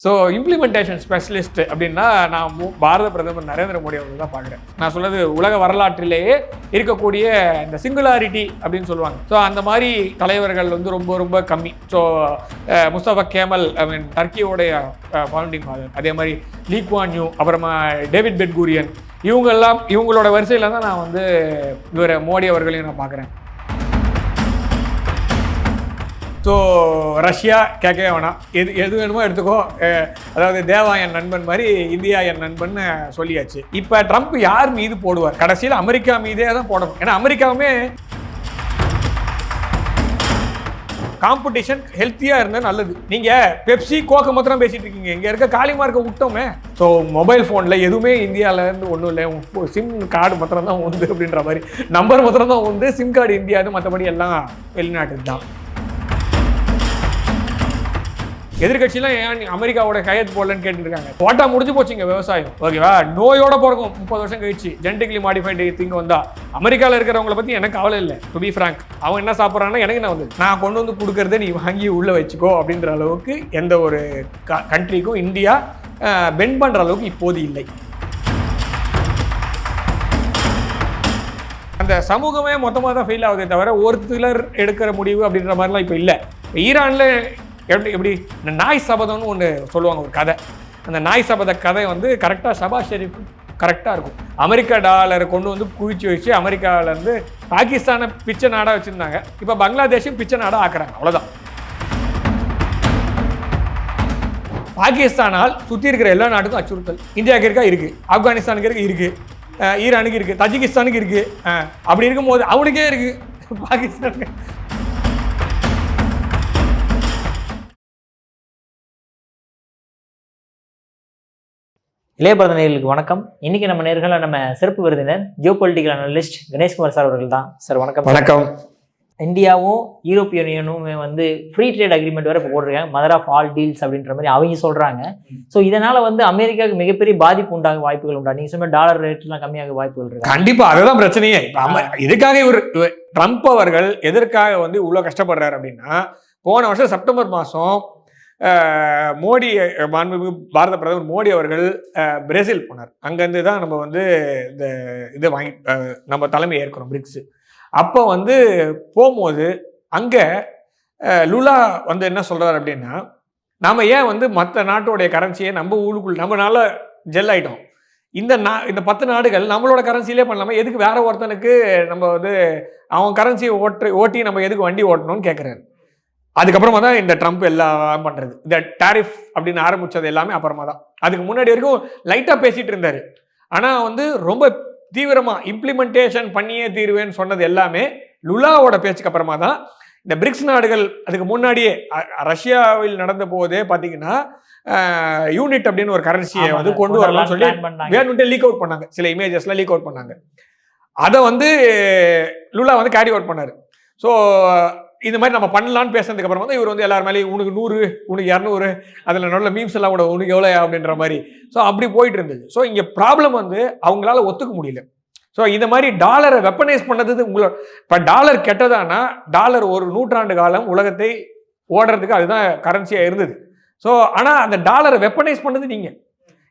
So implementation specialist அப்படின்னா நான் பாரத பிரதமர் நரேந்திர மோடி அவர்கள் தான் பார்க்குறேன். நான் சொல்றது உலக வரலாற்றிலேயே இருக்கக்கூடிய இந்த சிங்குலாரிட்டி அப்படின்னு சொல்லுவாங்க. ஸோ அந்த மாதிரி தலைவர்கள் வந்து ரொம்ப ரொம்ப கம்மி. ஸோ முஸ்தபா கேமல் டர்க்கியோடைய ஃபவுண்டிங் ஃபாதர், அதே மாதிரி லீ குவான் யூ, அப்புறமா டேவிட் பென் குரியன், இவங்களோட வரிசையில் தான் நான் வந்து இவர் மோடி அவர்களையும் நான் பார்க்குறேன். ஸோ ரஷ்யா கேட்கவே வேணாம், எது வேணுமோ எடுத்துக்கோ, அதாவது தேவா என் நண்பன் மாதிரி இந்தியா என் நண்பன் சொல்லியாச்சு. இப்போ ட்ரம்ப் யார் மீது போடுவார்? கடைசியில் அமெரிக்கா மீதே தான் போடணும். ஏன்னா அமெரிக்காவுமே காம்படிஷன் ஹெல்த்தியாக இருந்தால் நல்லது. நீங்கள் பெப்சி கோக்கை மாத்திரம் பேசிட்டு இருக்கீங்க, இங்கே இருக்க காலிமார்க்கை விட்டோமே. ஸோ மொபைல் ஃபோனில் எதுவுமே இந்தியாவிலேருந்து ஒன்றும் இல்லை, சிம் கார்டு மாத்திரம் தான் உண்டு அப்படின்ற மாதிரி, நம்பர் மாத்திரம் தான் உண்டு, சிம் கார்டு இந்தியாவுக்கு, மற்றபடி எல்லாம் வெளிநாட்டுக்கு தான். எதிர்கட்சியெல்லாம் ஏன் அமெரிக்காவோட கையெழுத்து போடலன்னு கேட்டுருக்காங்க. போட்டா முடிஞ்சு போச்சுங்க விவசாயம், ஓகேவா? நோயோட பிறக்கும் 30 வருஷம் கழிச்சு ஜெனடிக்கலி மாடிஃபைடு திங்க வந்தா. அமெரிக்காவில் இருக்கிறவங்கள பற்றி எனக்கு கவலை இல்லை, டு பி ஃப்ராங்க். அவன் என்ன சாப்பிட்றான்னா எனக்கு என்ன வந்து, நான் கொண்டு வந்து கொடுக்கறத நீ வாங்கி உள்ளே வச்சுக்கோ அப்படின்ற அளவுக்கு எந்த ஒரு கண்ட்ரிக்கும் இந்தியா பெண்ட் பண்ணுற அளவுக்கு இப்போது இல்லை. அந்த சமூகமே மொத்தமாக தான் ஃபெயில் ஆகுதே தவிர ஒரு சிலர் எடுக்கிற முடிவு அப்படின்ற மாதிரிலாம் இப்போ இல்லை. ஈரானில் எப்படி இந்த நாய் சபதம்னு ஒன்று சொல்லுவாங்க, ஒரு கதை. அந்த நாய் சபத கதை வந்து கரெக்டாக ஷபாஸ் ஷெரீஃப் கரெக்டாக இருக்கும். அமெரிக்கா டாலரை கொண்டு வந்து குவிச்சு வச்சு அமெரிக்காவிலேருந்து பாகிஸ்தானை பிச்சை நாடாக வச்சுருந்தாங்க, இப்போ பங்களாதேஷும் பிச்சை நாடாக ஆக்குறாங்க, அவ்வளோதான். பாகிஸ்தானால் சுற்றி இருக்கிற எல்லா நாட்டுக்கும் அச்சுறுத்தல். இந்தியாவுக்கு இருக்கா? இருக்குது. ஆப்கானிஸ்தானுக்கு இருக்குது, ஈரானுக்கு இருக்குது, தஜிகிஸ்தானுக்கு இருக்குது. அப்படி இருக்கும்போது அவனுக்கே இருக்குது பாகிஸ்தானுக்கு. இளைய பாரத நேயர்களுக்கு வணக்கம். இன்னைக்கு நம்ம நேர்களில் நம்ம சிறப்பு விருந்தினர் Jio political analyst Ganeshkumar sir அவர்கள் தான். சார் வணக்கம். வணக்கம். இந்தியாவும் யூரோப்பிய யூனியனும் வந்து ஃப்ரீ ட்ரேட் அக்ரிமெண்ட் வேறு இப்போ போட்டிருக்காங்க, மதர் ஆஃப் ஆல் டீல்ஸ் அப்படின்ற மாதிரி அவங்க சொல்கிறாங்க. ஸோ இதனால் வந்து அமெரிக்காவுக்கு மிகப்பெரிய பாதிப்பு உண்டாக வாய்ப்புகள் உண்டா? நீங்கள் சொன்ன டாலர் ரேட்லாம் கம்மியாக வாய்ப்புகள் இருக்கு. கண்டிப்பாக அதுதான் பிரச்சனையே. இதுக்காக இவர் ட்ரம்ப் அவர்கள் எதற்காக வந்து இவ்வளோ கஷ்டப்படுறாரு அப்படின்னா, போன வருஷம் செப்டம்பர் மாதம் மோடி, பாரத பிரதமர் மோடி அவர்கள் பிரேசில் போனார். அங்கேருந்து தான் நம்ம வந்து இந்த இதை வாங்கி நம்ம தலைமை ஏற்கிறோம், பிரிக்ஸு. அப்போ வந்து போகும்போது அங்கே லுலா வந்து என்ன சொல்கிறார் அப்படின்னா, நாம் ஏன் வந்து மற்ற நாட்டோடைய கரன்சியை நம்ம ஊருக்குள் நம்மளால ஜெல் ஆகிட்டோம், இந்த 10 நாடுகள் நம்மளோட கரன்சிலே பண்ணலாமா, எதுக்கு வேற ஒருத்தனுக்கு நம்ம வந்து அவன் கரன்சியை ஓட்டி நம்ம எதுக்கு வண்டி ஓட்டணும்னு கேட்குறாரு. அதுக்கப்புறமா தான் இந்த ட்ரம்ப் எல்லாம் பண்ணுறது, இந்த டாரிஃப் அப்படின்னு ஆரம்பித்தது எல்லாமே அப்புறமா தான். அதுக்கு முன்னாடி வரைக்கும் லைட்டாக பேசிகிட்டு இருந்தார். ஆனால் வந்து ரொம்ப தீவிரமாக இம்ப்ளிமெண்டேஷன் பண்ணியே தீர்வேன்னு சொன்னது எல்லாமே லுலாவோட பேச்சுக்கு அப்புறமா தான். இந்த பிரிக்ஸ் நாடுகள் அதுக்கு முன்னாடியே ரஷ்யாவில் நடந்த போதே பார்த்தீங்கன்னா யூனிட் அப்படின்னு ஒரு கரன்சியை வந்து கொண்டு வரலாம்னு சொல்லி வேணுன்ட்டு லீக் அவுட் பண்ணாங்க, சில இமேஜஸ்லாம் லீக் அவுட் பண்ணாங்க. அதை வந்து லுலா வந்து கேரி அவுட் பண்ணார். ஸோ இந்த மாதிரி நம்ம பண்ணலான்னு பேசுறதுக்கு அப்புறமா தான் இவர் வந்து எல்லாரும் மேலேயும் உனக்கு 100, உனக்கு 200, அதில் நல்ல மீம்ஸ் எல்லாம் கூட உனக்கு எவ்வளோ அப்படின்ற மாதிரி. ஸோ அப்படி போயிட்டு இருந்தது. ஸோ இங்கே ப்ராப்ளம் வந்து அவங்களால ஒத்துக்க முடியல. ஸோ இந்த மாதிரி டாலரை வெப்பனைஸ் பண்ணது உங்களோட, இப்போ டாலர் கெட்டதானா, டாலர் ஒரு 100 ஆண்டு காலம் உலகத்தை ஓடுறதுக்கு அதுதான் கரன்சியாக இருந்தது. ஸோ ஆனால் அந்த டாலரை வெப்பனைஸ் பண்ணது நீங்கள்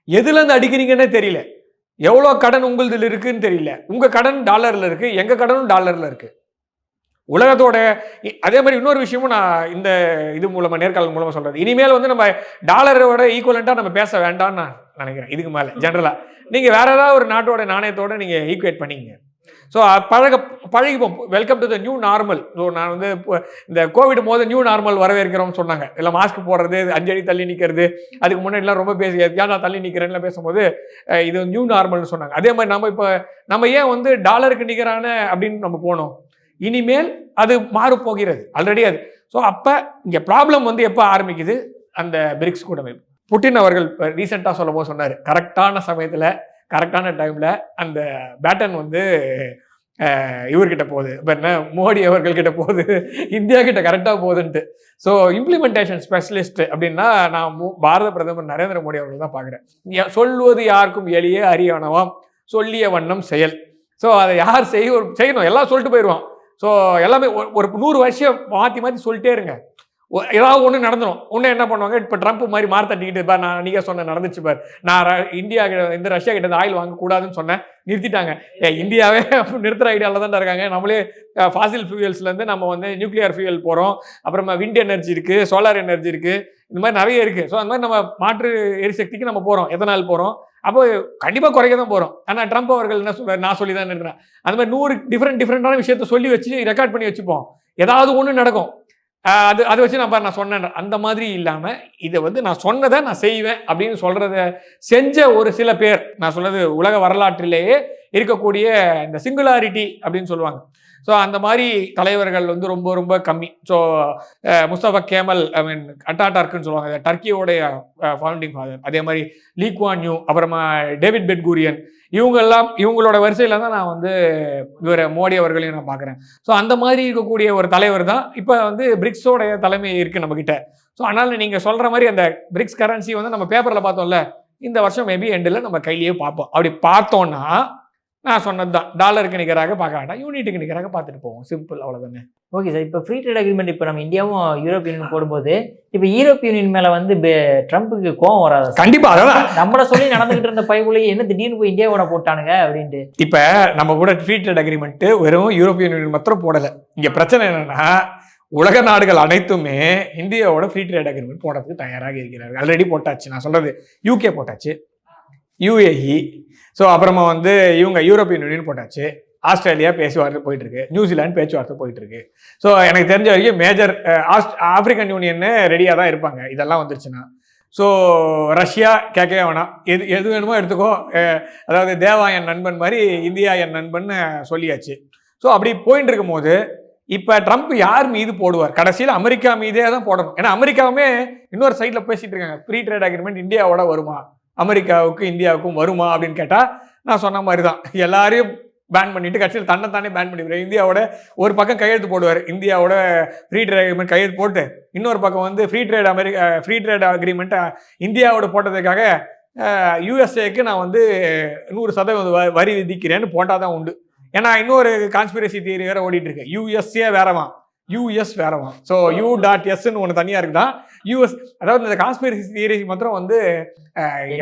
எதுலேருந்து அடிக்கிறீங்கன்னே தெரியல, எவ்வளோ கடன் உங்களுதில் இருக்குன்னு தெரியல. உங்கள் கடன் டாலரில் இருக்குது, எங்கள் கடனும் டாலரில் இருக்குது. உலகத்தோட அதே மாதிரி இன்னொரு விஷயமும் நான் இந்த இது மூலமாக நேர்காணல் மூலமாக சொல்கிறது, இனிமேல் வந்து நம்ம டாலரோட ஈக்குவலண்ட்டாக நம்ம பேச வேண்டாம்னு நான் நினைக்கிறேன். இதுக்கு மேலே ஜென்ரலாக நீங்கள் வேறு ஏதாவது ஒரு நாட்டோட நாணயத்தோடு நீங்கள் ஈக்குவேட் பண்ணிங்க. ஸோ பழகிப்போம். Welcome to the new normal. So நான் வந்து இந்த கோவிட் போது நியூ நார்மல் வரவேற்கிறோம்னு சொன்னாங்க. இல்லை மாஸ்க் போடுறது, 5 அடி தள்ளி நிற்கிறது, அதுக்கு முன்னாடிலாம் ரொம்ப பேசி ஏன் நான் தள்ளி நிற்கிறேன்லாம் பேசும்போது இது நியூ நார்மல்னு சொன்னாங்க. அதே மாதிரி நம்ம ஏன் வந்து டாலருக்கு நிகரான அப்படின்னு நம்ம போனோம், இனிமேல் அது மாறப்போகிறது ஆல்ரெடி அது. ஸோ அப்போ இங்கே ப்ராப்ளம் வந்து எப்போ ஆரம்பிக்குது, அந்த பிரிக்ஸ் கூட்டமைப்பு. புட்டின் அவர்கள் ரீசெண்டாக சொல்லும் போது சொன்னார், கரெக்டான சமயத்தில் கரெக்டான டைமில் அந்த பேட்டன் வந்து இவர்கிட்ட போகுது, இப்போ என்ன மோடி அவர்கள்கிட்ட போகுது, இந்தியா கிட்ட கரெக்டாக போகுதுன்ட்டு. ஸோ இம்ப்ளிமெண்டேஷன் ஸ்பெஷலிஸ்ட் அப்படின்னா நான் பாரத பிரதமர் நரேந்திர மோடி அவர்கள் தான் பார்க்குறேன். சொல்வது யாருக்கும் எளிய அறியவனவாம், சொல்லிய வண்ணம் செயல். ஸோ அதை யார் செய்யணும், எல்லாம் சொல்லிட்டு போயிடுவான். ஸோ எல்லாமே ஒரு 100 வருஷம் மாற்றி சொல்லிட்டே இருங்க. ஏதாவது ஒன்று நடந்துடும். ஒன்று என்ன பண்ணுவாங்க, இப்போ ட்ரம்ப் மாதிரி மாறு தட்டிக்கிட்டு பார், நான் நீங்கள் சொன்ன நடந்துச்சு பார், நான் இந்தியா இந்த ரஷ்யா கிட்ட ஆயில் வாங்கக்கூடாதுன்னு சொன்னேன், நிறுத்திட்டாங்க. இந்தியாவே நிறுத்துற ஐடியாவில் தான் இருக்காங்க. நம்மளே ஃபாசில் ஃபியூயல்ஸ்லேருந்து நம்ம வந்து நியூக்ளியர் ஃபியூயல் போகிறோம், அப்புறமா விண்ட் எனர்ஜி இருக்குது, சோலார் எனர்ஜி இருக்குது, இந்த மாதிரி நிறைய இருக்குது. ஸோ அந்த மாதிரி நம்ம மாற்று எரிசக்திக்கு நம்ம போகிறோம், எத்தனால் போகிறோம். அப்போ கண்டிப்பாக குறைக்க தான் போகிறோம். ஆனால் ட்ரம்ப் அவர்கள் என்ன சொல்கிறார், நான் சொல்லி தான் இருக்கிறேன். அந்த மாதிரி 100 டிஃப்ரெண்டான விஷயத்த சொல்லி வச்சு ரெக்கார்ட் பண்ணி வச்சுப்போம், ஏதாவது ஒன்று நடக்கும். அதை வச்சு நான் சொன்னேன். அந்த மாதிரி இல்லாமல் இதை வந்து நான் சொன்னதை நான் செய்வேன் அப்படின்னு சொல்றத செஞ்ச ஒரு சில பேர், நான் சொல்றது உலக வரலாற்றிலேயே இருக்கக்கூடிய இந்த சிங்குலாரிட்டி அப்படின்னு சொல்லுவாங்க. ஸோ அந்த மாதிரி தலைவர்கள் வந்து ரொம்ப ரொம்ப கம்மி. ஸோ முஸ்தபா கேமல், ஐ மீன் அட்டாடர்க்குன்னு சொல்லுவாங்க, டர்க்கியோடைய ஃபவுண்டிங் ஃபாதர். அதே மாதிரி லீ குவான் யூ, அப்புறமா டேவிட் பென்கூரியன், இவங்களோட வரிசையில் தான் நான் வந்து இவரை மோடி அவர்களையும் நான் பார்க்குறேன். ஸோ அந்த மாதிரி இருக்கக்கூடிய ஒரு தலைவர் தான் இப்போ வந்து பிரிக்ஸோடைய தலைமை இருக்குது நம்மக்கிட்ட. ஸோ அதனால் நீங்கள் சொல்கிற மாதிரி அந்த பிரிக்ஸ் கரன்சி வந்து நம்ம பேப்பரில் பார்த்தோம்ல, இந்த வருஷம் மேபி எண்டில் நம்ம கையிலேயே பார்ப்போம். அப்படி பார்த்தோன்னா நான் சொன்னது தான், டாலருக்கு நிகராக பார்க்க வேண்டாம், யூனிட்டுக்கு நிகராக பார்த்துட்டு போவோம். சிம்பிள், அவ்வளோதானே. Okay sir. இப்போ ஃப்ரீ ட்ரேட் அக்ரிமெண்ட் இப்போ நம்ம இந்தியாவும் யூரோப் யூனியன் போடும்போது இப்போ யூரோப் யூனியன் மேலே வந்து ட்ரம்ப்புக்கு கோவம் வராது? கண்டிப்பாக. அதான் நம்மளை சொல்லி நடந்துகிட்டு இருந்த பைக்குள்ளேயே என்ன திடீர்னு போய் இந்தியாவோட போட்டானுங்க அப்படின்ட்டு. இப்போ நம்ம கூட ஃப்ரீ ட்ரேட் அக்ரிமெண்ட்டு வெறும் யூரோப்பியன் யூனியன் மாத்திரம் போடலை. இங்கே பிரச்சனை என்னன்னா, உலக நாடுகள் அனைத்துமே இந்தியாவோட ஃப்ரீ ட்ரேட் அக்ரிமெண்ட் போடுறதுக்கு தயாராக இருக்கிறார்கள். ஆல்ரெடி போட்டாச்சு. நான் சொல்றது யூகே போட்டாச்சு, யூஏஇ, ஸோ அப்புறமா வந்து இவங்க யூரோப்பியன் யூனியன் போட்டாச்சு, ஆஸ்திரேலியா பேச்சுவார்த்தை போயிட்டு இருக்கு, நியூசிலாந்து பேச்சுவார்த்தை போயிட்டு இருக்கு. ஸோ எனக்கு தெரிஞ்ச வரைக்கும் மேஜர் ஆப்பிரிக்கன் யூனியன் ரெடியாக தான் இருப்பாங்க இதெல்லாம் வந்துருச்சுன்னா. ஸோ ரஷ்யா கேட்கவே வேணாம், எது வேணுமோ எடுத்துக்கோ, அதாவது தேவா என் நண்பன் மாதிரி இந்தியா என் நண்பன் சொல்லியாச்சு. ஸோ அப்படி போயிட்டு இருக்கும் போது இப்போ ட்ரம்ப் யார் மீது போடுவார்? கடைசியில் அமெரிக்கா மீதே தான் போடணும். ஏன்னா அமெரிக்காவுமே இன்னொரு சைடில் பேசிட்டு இருக்காங்க, ஃப்ரீ ட்ரேட் அக்ரிமெண்ட் இந்தியாவோட வருமா, அமெரிக்காவுக்கும் இந்தியாவுக்கும் வருமா அப்படின்னு கேட்டால் நான் சொன்ன மாதிரி தான், எல்லாரையும் பேன் பண்ணிட்டு கட்சியில் தன்னைத்தானே பேன் பண்ணிடுவார். இந்தியாவோட ஒரு பக்கம் கையெழுத்து போடுவார், இந்தியாவோட ஃப்ரீ ட்ரேட் அக்ரிமெண்ட் கையெழுத்து போட்டு, இன்னொரு பக்கம் வந்து ஃப்ரீ ட்ரேட் அக்ரிமெண்ட்டை இந்தியாவோட போட்டதுக்காக யூஎஸ்ஏக்கு நான் வந்து 100% வரி விதிக்கிறேன்னு போட்டால் தான் உண்டு. ஏன்னா இன்னொரு கான்ஸ்பிரசி தியரி வேற ஓடிட்டு இருக்கு, யூஎஸ்ஏ வேறவான், யூஎஸ் வேறவான். ஸோ U.Sன்னு ஒன்று தனியாக இருக்குதான், யூஎஸ். அதாவது இந்த கான்ஸ்பிரசி தியரி மாத்திரம் வந்து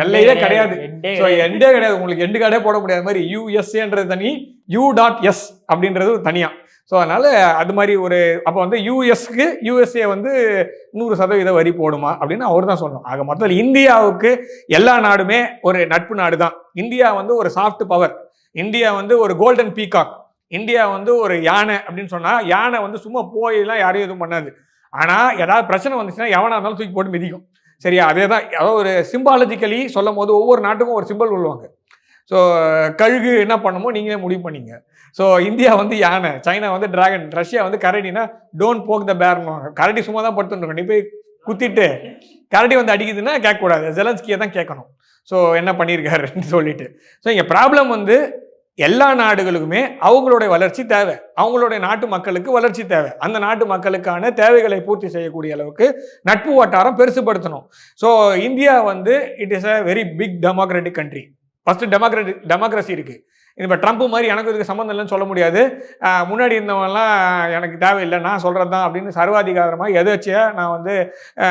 எல்லையே கிடையாது, ஸோ எண்டே கிடையாது, உங்களுக்கு எண்டு கார்டே போட முடியாத மாதிரி யூஎஸ்ஏன்றது தனி, U.S அப்படின்றது தனியாக. ஸோ அதனால அது மாதிரி ஒரு அப்போ வந்து யூஎஸ்க்கு யூஎஸ்ஏ வந்து 100% வரி போடுமா அப்படின்னு அவர் தான் சொல்லணும். ஆக மொத்தத்தில் இந்தியாவுக்கு எல்லா நாடுமே ஒரு நட்பு நாடு தான். இந்தியா வந்து ஒரு சாஃப்ட் பவர், இந்தியா வந்து ஒரு கோல்டன் பீகாக், இந்தியா வந்து ஒரு யானை அப்படின்னு சொன்னால் யானை வந்து சும்மா போயெல்லாம் யாரையும் எதுவும் பண்ணாது. ஆனால் ஏதாவது பிரச்சனை வந்துச்சுன்னா எவனாக இருந்தாலும் தூக்கி போட்டு மிதிக்கும். சரியா? அதே தான், அதாவது ஒரு சிம்பாலஜிக்கலி சொல்லும் போது ஒவ்வொரு நாட்டுக்கும் ஒரு சிம்பிள் சொல்லுவாங்க. ஸோ கழுகு என்ன பண்ணுமோ நீங்களே முடிவு பண்ணிங்க. ஸோ இந்தியா வந்து யானை, சைனா வந்து டிராகன், ரஷ்யா வந்து கரடினா டோன்ட் போக் த பேர்னுவாங்க. கரடி சும்மா தான் படுத்துருக்கோம், நீ போய் குத்திட்டு கரடி வந்து அடிக்குதுன்னா கேட்கக்கூடாது, ஜெலன்ஸ்கியை தான் கேட்கணும். ஸோ என்ன பண்ணியிருக்காருன்னு சொல்லிட்டு. ஸோ இங்கே ப்ராப்ளம் வந்து எல்லா நாடுகளுக்குமே அவங்களுடைய வளர்ச்சி தேவை, அவங்களுடைய நாட்டு மக்களுக்கு வளர்ச்சி தேவை, அந்த நாட்டு மக்களுக்கான தேவைகளை பூர்த்தி செய்யக்கூடிய அளவுக்கு நட்பு வட்டாரம் பெருசுபடுத்தணும். ஸோ இந்தியா வந்து it is a very big democratic country. First democracy இருக்குது. இப்போ ட்ரம்ப் மாதிரி எனக்கு இதுக்கு சம்மந்தம் இல்லைன்னு சொல்ல முடியாது. முன்னாடி இருந்தவங்கலாம் எனக்கு தேவையில்லை, நான் சொல்கிறது தான் அப்படின்னு சர்வாதிகாரமாக எதாச்சியாக நான் வந்து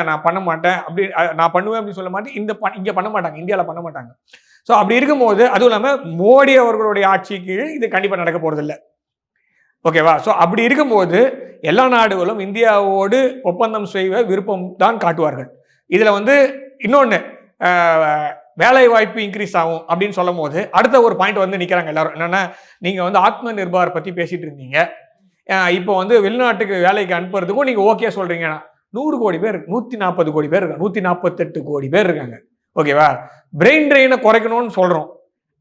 நான் பண்ண மாட்டேன், அப்படி நான் பண்ணுவேன் அப்படின்னு சொல்ல மாட்டேன். இங்கே பண்ண மாட்டாங்க, இந்தியாவில் பண்ண மாட்டாங்க. ஸோ அப்படி இருக்கும்போது, அதுவும் இல்லாமல் மோடி அவர்களுடைய ஆட்சி கீழ் இது கண்டிப்பாக நடக்க போகிறதில்ல. ஓகேவா? ஸோ அப்படி இருக்கும்போது எல்லா நாடுகளும் இந்தியாவோடு ஒப்பந்தம் செய்வ விருப்பம் தான் காட்டுவார்கள். இதில் வந்து இன்னொன்று, வேலை வாய்ப்பு இன்க்ரீஸ் ஆகும் அப்படின்னு சொல்லும் போது அடுத்த ஒரு பாயிண்ட் வந்து நிற்கிறாங்க எல்லாரும். என்னென்னா, நீங்கள் வந்து ஆத்ம நிர்பார் பற்றி பேசிகிட்டு இருந்தீங்க, இப்போ வந்து வெளிநாட்டுக்கு வேலைக்கு அனுப்புறதுக்கும் நீங்கள் ஓகே சொல்கிறீங்கன்னா 100 கோடி பேர், 140 கோடி பேர் இருக்காங்க, 148 கோடி பேர் இருக்காங்க. ஓகேவா? பிரெயின் ட்ரெயினை குறைக்கணும்னு சொல்கிறோம்.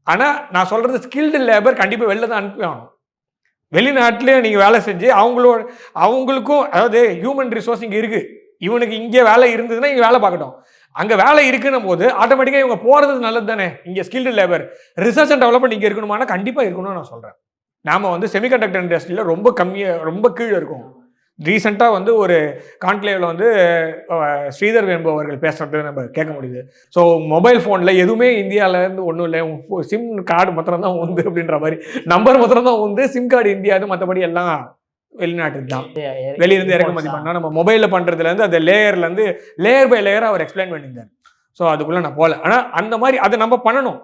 ஆனால் நான் சொல்கிறது ஸ்கில்டு லேபர் கண்டிப்பாக வெளில தான் அனுப்பி ஆகணும். வெளிநாட்டிலே நீங்கள் வேலை செஞ்சு அவங்களுக்கும், அதாவது ஹியூமன் ரிசோர்ஸ் இங்கே இருக்குது, இவனுக்கு இங்கே வேலை இருந்ததுன்னா இங்கே வேலை பார்க்கட்டும். அங்கே வேலை இருக்குன்னும் போது ஆட்டோமேட்டிக்காக இவங்க போகிறது நல்லது தானே. இங்கே skilled labour, research and development இங்கே இருக்கணுமானா கண்டிப்பாக இருக்கணும்னு நான் சொல்கிறேன். நாம் வந்து செமிகண்டக்டர் இண்டஸ்ட்ரியில் ரொம்ப கீழே இருக்கும். ரீசெண்டாக வந்து ஒரு கான்க்ளேவில் வந்து ஸ்ரீதர் என்பவர்கள் பேசுறது நம்ம கேட்க முடியுது. ஸோ மொபைல் ஃபோனில் எதுவுமே இந்தியாவிலேருந்து ஒன்றும் இல்லை, சிம் கார்டு மாத்திரம் தான் உண்டு அப்படின்ற மாதிரி, நம்பர் மாத்திரம் தான் உண்டு, சிம் கார்டு இந்தியாது, மற்றபடி எல்லாம் வெளிநாட்டுக்கு தான். வெளியிருந்து இறக்குமதி பண்ணால் நம்ம மொபைலில் பண்ணுறதுலேருந்து அந்த லேயர்லேருந்து லேயர் பை லேயராக அவர் எக்ஸ்பிளைன் பண்ணியிருந்தார். ஸோ அதுக்குள்ளே நான் போகல. ஆனால் அந்த மாதிரி அதை நம்ம பண்ணணும்.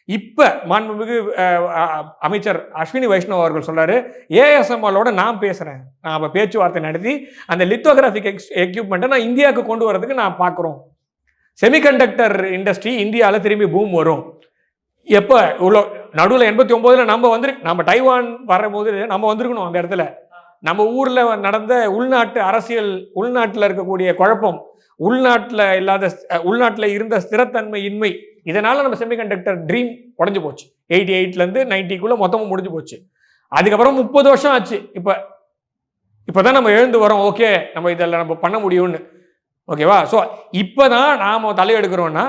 இப்போ மாண்புமிகு அமைச்சர் அஸ்வினி வைஷ்ணவ் அவர்கள் சொல்றாரு, ஏஎஸ்எம்எலோட நான் பேசுகிறேன், நான் அப்போ பேச்சுவார்த்தை நடத்தி அந்த லித்தோகிராஃபிக் எக்யூப்மெண்ட்டை நான் இந்தியாவுக்கு கொண்டு வரதுக்கு நான் பார்க்குறோம். செமிகண்டக்டர் இண்டஸ்ட்ரி இந்தியாவில் திரும்பி பூம் வரும். எப்போ இவ்வளோ நடுவில் 89 நம்ம டைவான் வரும்போது நம்ம வந்திருக்கணும். அந்த இடத்துல நம்ம ஊரில் நடந்த உள்நாட்டு அரசியல், உள்நாட்டில் இருக்கக்கூடிய குழப்பம், உள்நாட்டில் இருந்த ஸ்திரத்தன்மை இன்மை, இதனால நம்ம செமிகண்டக்டர் ட்ரீம் உடஞ்சு போச்சு. 88லேருந்து 90க்குள்ள மொத்தமும் முடிஞ்சு போச்சு. அதுக்கப்புறம் 30 வருஷம் ஆச்சு. இப்போதான் நம்ம எழுந்து வரோம். ஓகே, நம்ம இதெல்லாம் நம்ம பண்ண முடியும்னு. ஓகேவா? ஸோ இப்போதான் நாம் தலையெடுக்கிறோன்னா,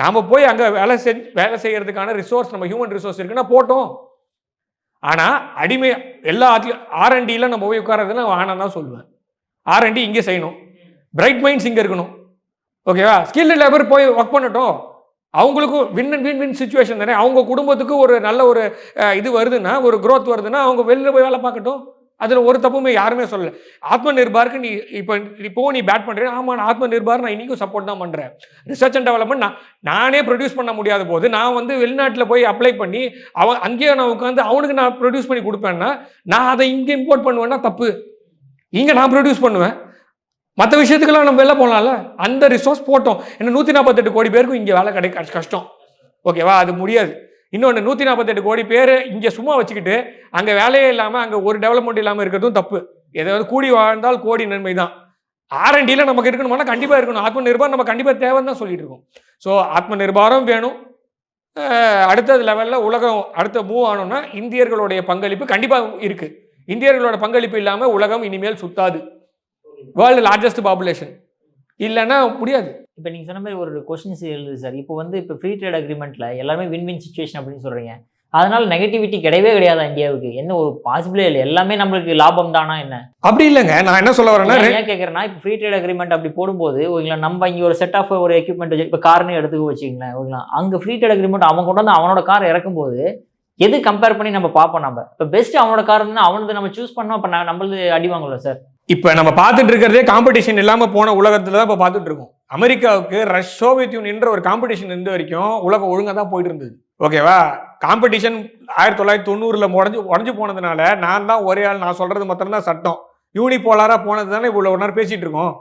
நாம் போய் அங்கே வேலை செய்யறதுக்கான ரிசோர்ஸ், நம்ம ஹியூமன் ரிசோர்ஸ் இருக்குன்னா போட்டோம். ஆனால் அடிமை எல்லாத்தையும் R&Dயில் நம்ம போய் உட்காரதுன்னு வேணாம் தான் சொல்லுவேன். R&D இங்கே செய்யணும், பிரைட் மைண்ட்ஸ் இங்கே இருக்கணும். ஓகேவா? ஸ்கில்டு லேபர் போய் ஒர்க் பண்ணட்டும். அவங்களுக்கும் வின் சுச்சுவேஷன் தானே. அவங்க குடும்பத்துக்கு ஒரு நல்ல ஒரு இது வருதுன்னா, ஒரு க்ரோத் வருதுன்னா அவங்க வெளியில் போய் வேலை பார்க்கட்டும். அதில் ஒரு தப்புமே யாருமே சொல்லலை. ஆத்ம நிர்பாருக்கு இப்போ நீ பேட் பண்ணுறேன். ஆமாம், நான் ஆத்ம நிர்பார் நான் இன்றைக்கும் சப்போர்ட் தான் பண்ணுறேன். ரிசர்ச் அண்ட் டெவலப்மெண்ட் நானே ப்ரொடியூஸ் பண்ண முடியாத போது நான் வெளிநாட்டில் போய் அப்ளை பண்ணி அங்கேயே நான் உட்காந்து அவனுக்கு நான் ப்ரொடியூஸ் பண்ணி கொடுப்பேன்னா, நான் அதை இங்கே இம்போர்ட் பண்ணுவேன்னா தப்பு. இங்கே நான் ப்ரொடியூஸ் பண்ணுவேன். மற்ற விஷயத்துக்கெல்லாம் நம்ம வெளில போகலாம்ல. அந்த ரிசோர்ஸ் போட்டோம். ஏன்னா 148 கோடி பேருக்கும் இங்கே வேலை கிடைக்க கஷ்டம். ஓகேவா? அது முடியாது. இன்னொன்று, 148 கோடி பேர் இங்கே சும்மா வச்சுக்கிட்டு அங்கே வேலையே இல்லாமல், அங்கே ஒரு டெவலப்மெண்ட் இல்லாமல் இருக்கிறதும் தப்பு. ஏதாவது கூடி வாழ்ந்தால் கோடி நன்மை தான். R&Dயில் நமக்கு இருக்கணும்னா கண்டிப்பாக இருக்கணும். ஆத்ம நிர்பார் நம்ம கண்டிப்பாக தேவைன்னு தான் சொல்லிட்டு இருக்கோம். ஸோ ஆத்ம நிர்பாரம் வேணும். அடுத்த லெவலில் உலகம் அடுத்த மூவ் ஆனோம்னா இந்தியர்களுடைய பங்களிப்பு கண்டிப்பாக இருக்குது. இந்தியர்களோட பங்களிப்பு இல்லாமல் உலகம் இனிமேல் சுத்தாது. வேர்ல்டு லார்ஜஸ்ட் பாப்புலேஷன் இல்லைன்னா முடியாது. இப்போ நீங்கள் சொன்ன மாதிரி ஒரு கொஸ்டின்ஸ் எழுது சார். இப்போ ஃப்ரீ ட்ரேட் அக்ரிமெண்ட்டில் எல்லாமே வின் சுச்சுவேஷன் அப்படின்னு சொல்கிறீங்க. அதனால நெகட்டிவிட்டி கிடையவே கிடையாது இந்தியாவுக்கு. என்ன ஒரு பாசிபிளே இல்லை. எல்லாமே நம்மளுக்கு லாபம் தானா என்ன? அப்படி இல்லைங்க. நான் என்ன சொல்ல வரேன்னா, ஏன் கேட்குறேன்னா, இப்போ ஃப்ரீ ட்ரேட் அக்ரிமெண்ட் அப்படி போடும்போது ஓகேங்களா, நம்ம இங்கே ஒரு செட் ஆஃப் ஒரு எக்யூப்மெண்ட் இப்போ கார்னு எடுத்துக்க வச்சுங்களேன். ஓகேங்களா, அங்கே ஃப்ரீ ட்ரேட் அக்ரிமெண்ட் அவன் கொண்டு வந்து அவனோட கார் இறக்கும்போது எது கம்பேர் பண்ணி நம்ம பார்ப்போம். நம்ம இப்போ பெஸ்ட் அவனோட கார் இருந்தால் அவனது நம்ம சூஸ் பண்ணோம். இப்போ நம்மளது அடி வாங்கல சார். இப்போ நம்ம பார்த்துட்டு இருக்கிறதே காம்படிஷன் இல்லாமல் போன உலகத்தில் தான் இப்போ பார்த்துட்டு இருக்கோம். அமெரிக்காவுக்கு சோவியத் யூனியன்ற ஒரு காம்படிஷன் இருந்த வரைக்கும் உலகம் ஒழுங்காக தான் போயிட்டு இருந்தது. ஓகேவா? காம்படிஷன் 1990 உடஞ்சு போனதுனால நான் தான் ஒரே ஆள், நான் சொல்றது மாத்திரம் தான் சட்டம், யூனிபோலாராக போனது தானே இவ்வளோ ஒரு நேரம் பேசிட்டு இருக்கோம்.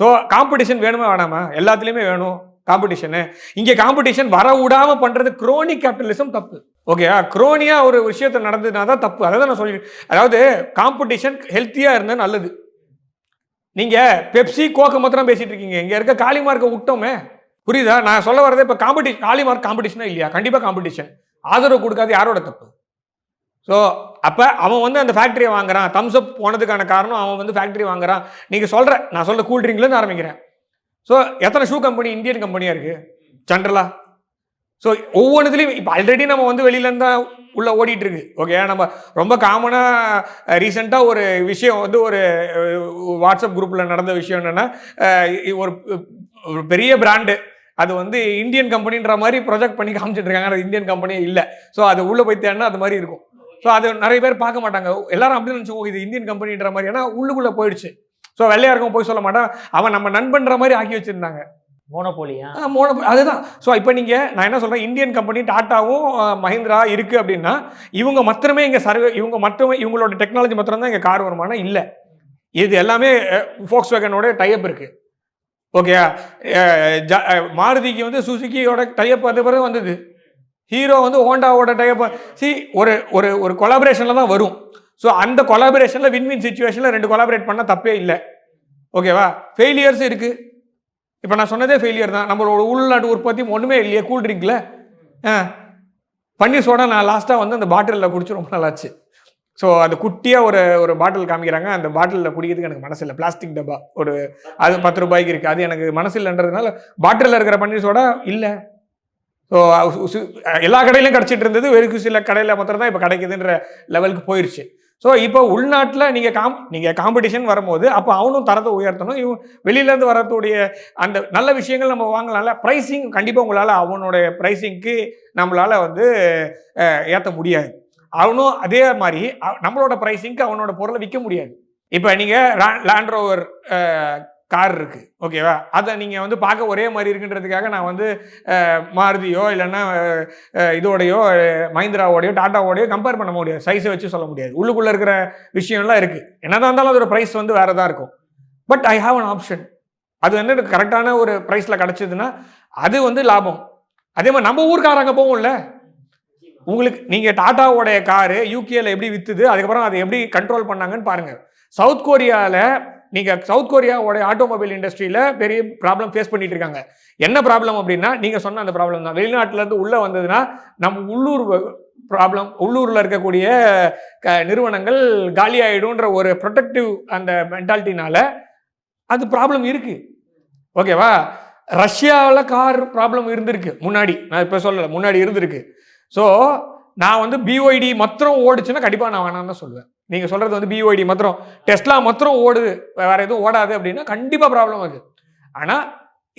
ஸோ காம்படிஷன் வேணுமா வேணாமா? எல்லாத்துலேயுமே வேணும் காம்படிஷனு. இங்கே காம்படிஷன் வர விடாம பண்ணுறது குரோனிக் கேபிட்டலிசம் தப்பு. ஓகேவா? குரோனியா ஒரு விஷயத்த நடந்ததுனா தான் தப்பு. அதை தான் நான் சொல்லி, அதாவது காம்படிஷன் ஹெல்த்தியாக இருந்தால் நல்லது. நீங்கள் பெப்சி கோக்கை மாத்திரம் பேசிட்டு இருக்கீங்க. இங்கே இருக்க காளிமார்க்கை விட்டோமே. புரியுதா? நான் சொல்ல வரதே இப்போ காம்படிஷன், காளிமார்க் காம்படிஷனா இல்லையா? கண்டிப்பாக காம்படிஷன். ஆதரவு கொடுக்காது யாரோட தப்பு? ஸோ அப்போ அவன் அந்த ஃபேக்ட்ரியை வாங்குறான். தம்ஸ் அப் போனதுக்கான காரணம் அவன் ஃபேக்ட்ரி வாங்குறான். நீங்கள் நான் சொல்கிற கூல் ட்ரிங்க்லேருந்து ஆரம்பிக்கிறேன். ஸோ எத்தனை ஷூ கம்பெனி இந்தியன் கம்பெனியாக இருக்குது ஜென்ரலாக? ஸோ ஒவ்வொன்றுத்துலையும் இப்போ ஆல்ரெடி நம்ம வெளியிலேருந்து தான் உள்ளே ஓடிட்டு இருக்கு. ஓகே, நம்ம ரொம்ப காமனாக ரீசெண்டாக ஒரு விஷயம் ஒரு வாட்ஸ்அப் குரூப்பில் நடந்த விஷயம் என்னென்னா, ஒரு பெரிய பிராண்டு அது இந்தியன் கம்பெனின்ற மாதிரி ப்ரொஜெக்ட் பண்ணி காமிச்சிட்டு இருக்காங்க. அது இந்தியன் கம்பெனியே இல்லை. ஸோ அது உள்ளே போய் தேடினா அது மாதிரி இருக்கும். ஸோ அது நிறைய பேர் பார்க்க மாட்டாங்க. எல்லாரும் அப்படி நினச்சோம் இது இந்தியன் கம்பெனின்ற மாதிரி. ஏன்னா உள்ளுக்குள்ளே போயிடுச்சு. ஸோ வெள்ளையா இருக்கும் போய் சொல்ல மாட்டான். அவன் நம்ம நண்பன்ற மாதிரி ஆக்கி வச்சிருந்தாங்க. மோனோபோலியா? அதுதான். ஸோ இப்போ நான் என்ன சொல்கிறேன், இந்தியன் கம்பெனி டாட்டாவும் மஹிந்திரா இருக்குது அப்படின்னா இவங்க மாத்திரமே இங்கே இவங்களோட டெக்னாலஜி மாத்திரம் தான் இங்கே கார் வருமானா இல்லை. இது எல்லாமே ஃபோக்ஸ் வேகனோட டைப் இருக்குது. ஓகே, மாருதிக்கு சுசுக்கியோட டைப் அது பிறகு வந்தது. ஹீரோ ஹோண்டாவோட டைப். ஒரு கொலாபரேஷனில் தான் வரும். ஸோ அந்த கொலாபரேஷனில் வின் சுச்சுவேஷனில் 2 கொலாபரேட் பண்ணால் தப்பே இல்லை. ஓகேவா? ஃபெயிலியர்ஸ் இருக்குது. இப்போ நான் சொன்னதே ஃபெயிலியர் தான். நம்மளோட உள்நாட்டு உற்பத்தி ஒன்றுமே இல்லையே. கூல் ட்ரிங்க்ல பன்னீர் சோடா நான் லாஸ்ட்டாக அந்த பாட்டிலில் குடிச்சு ரொம்ப நல்லாச்சு. ஸோ அது குட்டியாக ஒரு பாட்டில் காமிக்கிறாங்க. அந்த பாட்டிலில் குடிக்கிறதுக்கு எனக்கு மனசு இல்லை. பிளாஸ்டிக் டப்பா அது 10 ரூபாய்க்கு இருக்குது. அது எனக்கு மனசு இல்லைன்றதுனால பாட்டிலில் இருக்கிற பன்னீர் சோடா இல்லை. ஸோ எல்லா கடையிலையும் கிடச்சிட்டு இருந்தது. வெறும் சில கடையில் மாத்திரம் தான் இப்போ கிடைக்குதுன்ற லெவலுக்கு போயிடுச்சு. ஸோ இப்போ உள்நாட்டில் நீங்கள் காம்படிஷன் வரும்போது அப்போ அவனும் தரத்தை உயர்த்தணும். வெளியிலேருந்து வரக்கூடிய அந்த நல்ல விஷயங்கள் நம்ம வாங்கலாம்ல. ப்ரைஸிங் கண்டிப்பாக உங்களால் அவனுடைய ப்ரைஸிங்க்கு நம்மளால் ஏற்ற முடியாது. அவனும் அதே மாதிரி நம்மளோட ப்ரைஸிங்க்கு அவனோட பொருளை விற்க முடியாது. இப்போ நீங்கள் லேண்ட் ரோவர் கார் இருக்குது, ஓகேவா, அதை நீங்கள் வந்து பார்க்க ஒரே மாதிரி இருக்குன்றதுக்காக நான் வந்து மாருதியோ இல்லைன்னா இதோடையோ மஹிந்திராவோடையோ டாட்டாவோடையோ கம்பேர் பண்ண முடியாது, சைஸை வச்சு சொல்ல முடியாது. உள்ளுக்குள்ளே இருக்கிற விஷயம்லாம் இருக்குது. என்னதான் இருந்தாலும் அதோட ப்ரைஸ் வந்து வேறு தான் இருக்கும். But I have an option. அது வந்து கரெக்டான ஒரு ப்ரைஸில் கிடச்சிதுன்னா அது வந்து லாபம். அதே மாதிரி நம்ம ஊருக்காரங்க போகும்ல, உங்களுக்கு நீங்கள் டாட்டாவோடைய காரு யூகேல எப்படி விற்றுது, அதுக்கப்புறம் அதை எப்படி கண்ட்ரோல் பண்ணாங்கன்னு பாருங்கள். சவுத் கொரியாவில் நீங்கள் சவுத் கொரியாவோட ஆட்டோமொபைல் இண்டஸ்ட்ரியில் பெரிய ப்ராப்ளம் ஃபேஸ் பண்ணிட்டு இருக்காங்க. என்ன ப்ராப்ளம் அப்படின்னா நீங்கள் சொன்ன அந்த ப்ராப்ளம் தான். வெளிநாட்டிலேருந்து உள்ளே வந்ததுன்னா நம்ம உள்ளூர் ப்ராப்ளம், உள்ளூரில் இருக்கக்கூடிய நிறுவனங்கள் காலி ஆகிடும்ன்ற ஒரு ப்ரொடெக்டிவ் அந்த மென்டாலிட்டினால அது ப்ராப்ளம் இருக்குது, ஓகேவா. ரஷ்யாவில் கார் ப்ராப்ளம் இருந்திருக்கு முன்னாடி, நான் இப்போ சொல்லலை, முன்னாடி இருந்திருக்கு. ஸோ நான் வந்து பிஒய்டி மாத்திரம் ஓடுச்சுன்னா கண்டிப்பாக நான் வேணான்னு தான் சொல்லுவேன். நீங்கள் சொல்கிறது வந்து பிஒய்டி மாத்திரம், டெஸ்லா மாத்திரம் ஓடுது, வேறு எதுவும் ஓடாது அப்படின்னா கண்டிப்பாக ப்ராப்ளம் அது. ஆனால்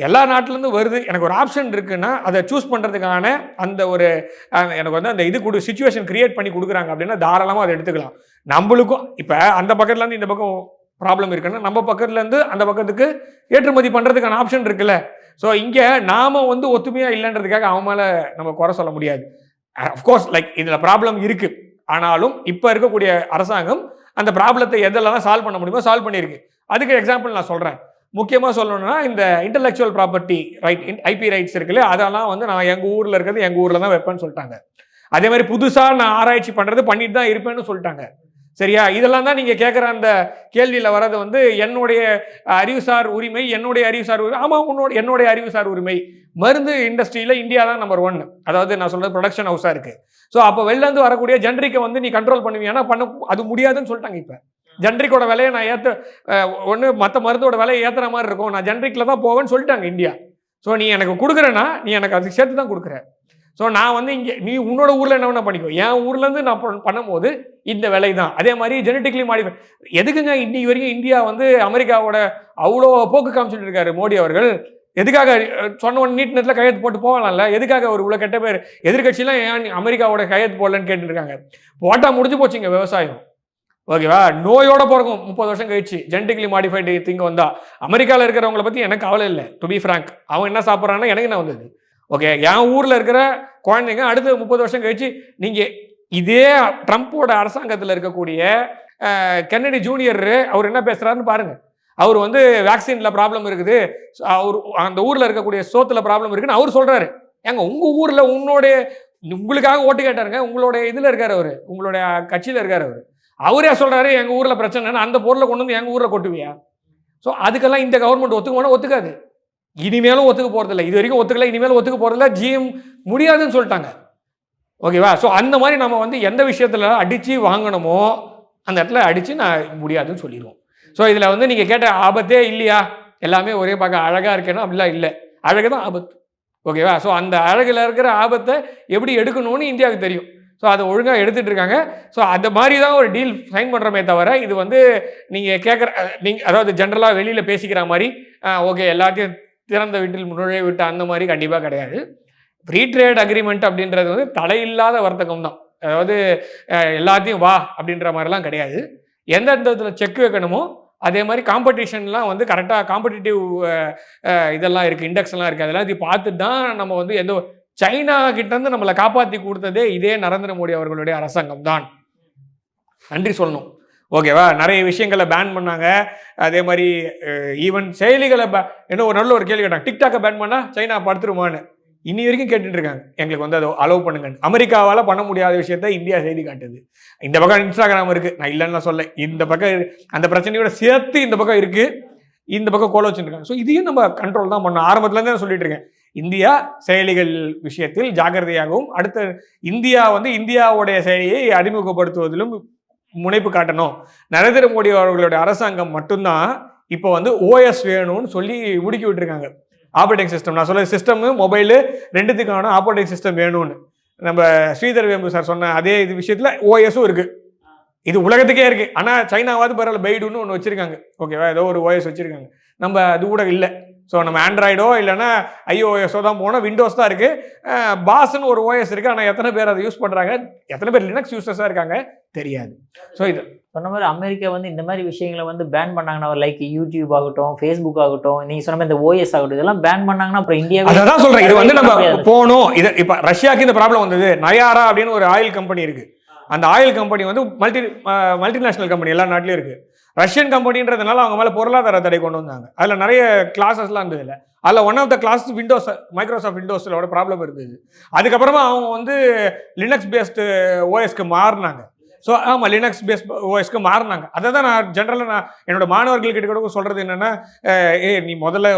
எல்லா நாட்டிலேருந்து வருது, எனக்கு ஒரு ஆப்ஷன் இருக்குன்னா அதை சூஸ் பண்ணுறதுக்கான அந்த ஒரு எனக்கு வந்து அந்த இது சிச்சுவேஷன் கிரியேட் பண்ணி கொடுக்குறாங்க அப்படின்னா தாராளமாக அதை எடுத்துக்கலாம். நம்மளுக்கும் இப்போ அந்த பக்கத்துலேருந்து இந்த பக்கம் ப்ராப்ளம் இருக்குன்னா நம்ம பக்கத்துலேருந்து அந்த பக்கத்துக்கு ஏற்றுமதி பண்ணுறதுக்கான ஆப்ஷன் இருக்குல்ல. ஸோ இங்கே நாம் வந்து ஒத்துமையாக இல்லைன்றதுக்காக அவன் மேலே நம்ம குறை சொல்ல முடியாது. அஃப்கோர்ஸ் லைக் இதில் ப்ராப்ளம் இருக்குது, ஆனாலும் இப்போ இருக்கக்கூடிய அரசாங்கம் அந்த ப்ராப்ளத்தை எதெல்லாம் சால்வ் பண்ண முடியுமோ சால்வ் பண்ணியிருக்கு. அதுக்கு எக்ஸாம்பிள் நான் சொல்கிறேன். முக்கியமாக சொல்லணும்னா இந்த intellectual property right, IP rights இருக்குல்ல, அதெல்லாம் வந்து நான் எங்கள் ஊரில் இருக்கிறது எங்கள் ஊரில் தான் வைப்பேன்னு சொல்லிட்டாங்க. அதே மாதிரி புதுசாக நான் ஆராய்ச்சி பண்ணுறது பண்ணிட்டு தான் இருப்பேன்னு சொல்லிட்டாங்க. சரியா, இதெல்லாம் தான் நீங்கள் கேட்குற அந்த கேள்வியில் வர்றது வந்து என்னுடைய அறிவுசார் உரிமை, என்னுடைய அறிவுசார் உரிமை. ஆமாம், என்னுடைய அறிவுசார் உரிமை. மருந்து இண்டஸ்ட்ரியில் இந்தியா தான் நம்பர் 1. அதாவது நான் சொல்கிறது ப்ரொடக்ஷன் ஹவுஸாக இருக்குது. ஸோ அப்போ வெளிலேருந்து வரக்கூடிய ஜென்ரிக்கை வந்து நீ கண்ட்ரோல் பண்ணுவியானா அது முடியாதுன்னு சொல்லிட்டாங்க. இப்போ ஜென்ரிக்கோட விலையை நான் ஒன்று மற்ற மருந்தோட விலையை ஏற்றுற மாதிரி இருக்கும், நான் ஜென்ரிக்கில் தான் போவேன்னு சொல்லிட்டாங்க இந்தியா. ஸோ நீ எனக்கு கொடுக்குறேன்னா நீ எனக்கு அதுக்கு சேர்த்து தான் கொடுக்குற. ஸோ நான் வந்து இங்கே நீ உன்னோட ஊரில் என்ன வேணா பண்ணிக்கோ, என் ஊர்லேருந்து நான் பண்ணும்போது இந்த விலை தான். அதே மாதிரி ஜெனட்டிக்லி மாடிஃபை எதுக்குங்க இன்னைக்கு வரைக்கும் இந்தியா வந்து அமெரிக்காவோட அவ்வளோ போக்கு காமிச்சிட்டு இருக்காரு மோடி அவர்கள். எதுக்காக சொன்ன நீட் நேரத்தில் கையெழுத்து போட்டு போகலாம்ல, எதுக்காக ஒரு இவ்வளோ கெட்ட பேர் எதிர்கட்சியெலாம் ஏன் அமெரிக்காவோட கையெழுத்து போடலன்னு கேட்டுருக்காங்க. போட்டால் முடிஞ்சு போச்சுங்க விவசாயம், ஓகேவா. நோயோட பிறக்கும் 30 வருஷம் கழிச்சு ஜெனட்டிக்லி மாடிஃபைடு திங்க வந்தா. அமெரிக்காவில் இருக்கிறவங்களை பற்றி எனக்கு கவலை இல்லை, டு பி ஃப்ராங்க். அவன் என்ன சாப்பிட்றான்னா எனக்கு என்ன வந்தது, ஓகே. என் ஊரில் இருக்கிற குழந்தைங்க அடுத்த 30 வருஷம் கழிச்சு நீங்கள் இதே ட்ரம்ப்போட அரசாங்கத்தில் இருக்கக்கூடிய கென்னடி ஜூனியர் அவர் என்ன பேசுகிறாருன்னு பாருங்கள். அவர் வந்து வேக்சினில் ப்ராப்ளம் இருக்குது, அவர் அந்த ஊரில் இருக்கக்கூடிய சோத்தில் ப்ராப்ளம் இருக்குன்னு அவர் சொல்கிறாரு. ஏங்க உங்கள் ஊரில் உங்களுக்காக ஓட்டு கேட்டாருங்க, உங்களுடைய இதில் இருக்கார் அவர், உங்களுடைய கட்சியில் இருக்கார் அவர். அவரே சொல்கிறாரு எங்கள் ஊரில் பிரச்சனைன்னு, அந்த பொருளை கொண்டு வந்து எங்கள் ஊரில் கொட்டுவியா? ஸோ அதுக்கெல்லாம் இந்த கவர்மெண்ட் ஒத்துக்கணும், ஒத்துக்காது. இனிமேலும் ஒத்துக்க போகிறதில்ல, இது வரைக்கும் ஒத்துக்கல, இனிமேலும் ஒத்துக்க போகிறதில்ல. ஜிஎம் முடியாதுன்னு சொல்லிட்டாங்க, ஓகேவா. ஸோ அந்த மாதிரி நம்ம வந்து எந்த விஷயத்தில் அடித்து வாங்கணுமோ அந்த இடத்துல அடித்து நான் முடியாதுன்னு சொல்லிடுவோம். ஸோ இதில் வந்து நீங்கள் கேட்ட ஆபத்தே இல்லையா, எல்லாமே ஒரே பார்க்க அழகாக இருக்கேன்னா அப்படிலாம் இல்லை, அழகு தான் ஆபத்து, ஓகேவா. ஸோ அந்த அழகில் இருக்கிற ஆபத்தை எப்படி எடுக்கணும்னு இந்தியாவுக்கு தெரியும். ஸோ அதை ஒழுங்காக எடுத்துகிட்டு இருக்காங்க. ஸோ அந்த மாதிரி தான் ஒரு டீல் சைன் பண்ணுறமே தவிர இது வந்து நீங்கள் கேட்குற அதாவது ஜென்ரலாக வெளியில் பேசிக்கிற மாதிரி ஓகே எல்லாத்தையும் திறந்த வீட்டில் நுழைய விட்டு அந்த மாதிரி கண்டிப்பாக கிடையாது. ஃப்ரீ ட்ரேட் அக்ரிமெண்ட் அப்படின்றது வந்து தலையில்லாத வர்த்தகம் தான். அதாவது எல்லாத்தையும் வா அப்படின்ற மாதிரிலாம் கிடையாது. எந்தெந்த இதில் செக் வைக்கணுமோ அதே மாதிரி காம்படிஷன்லாம் வந்து கரெக்டாக காம்படிட்டிவ் இதெல்லாம் இருக்குது, இண்டெக்ஸ்லாம் இருக்குது, அதெல்லாம் இது பார்த்துட்டு தான் நம்ம வந்து எந்த சைனா கிட்டேருந்து நம்மளை காப்பாற்றி கொடுத்ததே இதே நரேந்திர மோடி அவர்களுடைய அரசாங்கம் தான், நன்றி சொல்லணும், ஓகேவா. நிறைய விஷயங்களை பேன் பண்ணாங்க. அதே மாதிரி ஈவன் செயலிகளை என்ன ஒரு நல்ல ஒரு கேள்வி கேட்டாங்க, டிக்டாக்கை பேன் பண்ணால் சைனா படுத்துருமான்னு இன்னி வரைக்கும் கேட்டுட்டு இருக்காங்க. எங்களுக்கு வந்து அதை அலோவ் பண்ணுங்க. அமெரிக்காவால் பண்ண முடியாத விஷயத்த இந்தியா செய்தி காட்டுது. இந்த பக்கம் இன்ஸ்டாகிராம் இருக்குது, நான் இல்லைன்னு சொல்ல, இந்த பக்கம் அந்த பிரச்சனையோட சேர்த்து இந்த பக்கம் இருக்குது, இந்த பக்கம் கோல வச்சுருக்காங்க. ஸோ இதையும் நம்ம கண்ட்ரோல் தான் பண்ணணும். ஆரம்பத்துலேருந்து நான் சொல்லிட்டு இருக்கேன், இந்தியா செயலிகள் விஷயத்தில் ஜாக்கிரதையாகவும், அடுத்த இந்தியா வந்து இந்தியாவுடைய செயலியை அறிமுகப்படுத்துவதிலும் முனைப்பு காட்டணும். நரேந்திர மோடி அவர்களுடைய அரசாங்கம் மட்டும்தான் இப்போ வந்து ஓஎஸ் வேணும்னு சொல்லி முடுக்கி விட்டுருக்காங்க. ஆப்ரேட்டிங் சிஸ்டம், நான் சொல்ல சிஸ்டமு மொபைலு ரெண்டுத்துக்கான ஆப்ரேட்டிங் சிஸ்டம் வேணும்னு நம்ம ஸ்ரீதர் வேம்பு சார் சொன்ன அதே இது விஷயத்தில் ஓஎஸும் இருக்குது. இது உலகத்துக்கே இருக்குது. ஆனால் சைனாவாவது பரவாயில்ல, பைடுன்னு ஒன்று வச்சுருக்காங்க, ஓகேவா, ஏதோ ஒரு ஓஎஸ் வச்சுருக்காங்க. நம்ம அது கூட இல்லை. ஸோ நம்ம ஆண்ட்ராய்டோ இல்லைன்னா iOS தான் போனால் விண்டோஸ் தான் இருக்குது. பாஸ்ன்னு ஒரு ஓஎஸ் இருக்குது, ஆனால் எத்தனை பேர் அதை யூஸ் பண்ணுறாங்க, எத்தனை பேர் லினக்ஸ் யூசர்ஸாக இருக்காங்க தெரியாது. ஸோ இது சொன்ன மாதிரி அமெரிக்கா வந்து இந்த மாதிரி விஷயங்களை வந்து பேன் பண்ணாங்கன்னா, லைக் யூடியூப் ஆகட்டும், ஃபேஸ்புக் ஆகட்டும், நீங்க சொன்ன மாதிரி இந்த ஓஎஸ் ஆகட்டும், இதெல்லாம் பேன் பண்ணாங்கன்னா அப்புறம் இந்தியா அதான் சொல்றேன். இது வந்து நம்ம போகணும். இது இப்போ ரஷ்யாவுக்கு இந்த ப்ராப்ளம் வந்தது. நயாரா அப்படின்னு ஒரு ஆயில் கம்பெனி இருக்கு. அந்த ஆயில் கம்பெனி வந்து மல்டிநேஷனல் கம்பெனி எல்லா நாட்டிலையும் இருக்கு. ரஷ்யன் கம்பெனின்றதுனால அவங்க மேலே பொருளாதார தடை கொண்டு வந்தாங்க. அதில் நிறைய கிளாஸஸ்லாம் இருந்தது இல்லை. அதில் one of the class windows, Microsoft விண்டோஸோட ப்ராப்ளம் இருந்தது. அதுக்கப்புறமா அவங்க வந்து லினக்ஸ் பேஸ்டு ஓஎஸ்க்கு மாறினாங்க. ஸோ ஆமாம், லினக்ஸ் பேஸ்ட் ஓஎஸ்க்கு மாறினாங்க. அதை தான் நான் ஜென்ரலாக என்னோட மாணவர்கள்கிட்ட கூட சொல்கிறது என்னென்னா, நீ முதல்ல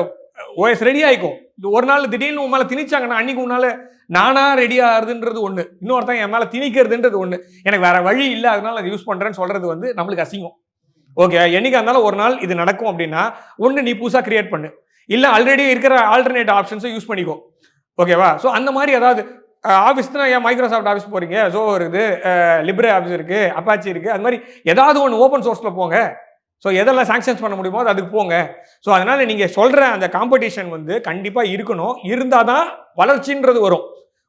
ஓஎஸ் ரெடி ஆகிக்கும். ஒரு நாள் திடீர்னு உன் மேலே திணிச்சாங்கன்னா அன்றைக்கி உன்னால் நானாக ரெடி ஆகுதுன்றது ஒன்று, இன்னொருத்தன் என் மேலே திணிக்கிறதுன்றது ஒன்று. எனக்கு வேறு வழி இல்லை, அதனால அதை யூஸ் பண்ணுறேன்னு சொல்கிறது வந்து நம்மளுக்கு அசிங்கம். ஓகே, என்னைக்கா இருந்தாலும் ஒரு நாள் இது நடக்கும் அப்படின்னா ஒன்று நீ புதுசாக கிரியேட் பண்ணு, இல்லை ஆல்ரெடி இருக்கிற ஆல்டர்னேட் ஆப்ஷன்ஸை யூஸ் பண்ணிக்கோ. ஓகேவா? ஸோ அந்த மாதிரி ஏதாவது ஆஃபீஸ்னா ஏன் மைக்ரோசாஃப்ட் ஆஃபீஸ் போகிறீங்க, ஸோ இருக்குது, லிப்ரே ஆஃபீஸ் இருக்குது, அப்பாச்சி இருக்குது, அது மாதிரி ஏதாவது ஒன்று ஓப்பன் சோர்ஸில் போங்க. ஸோ எதெல்லாம் சாங்ஷன்ஸ் பண்ண முடியுமோ அதுக்கு போங்க. ஸோ அதனால் நீங்கள் சொல்கிற அந்த காம்படிஷன் வந்து கண்டிப்பாக இருக்கணும். இருந்தால் தான் வளர்ச்சின்றது வரும்.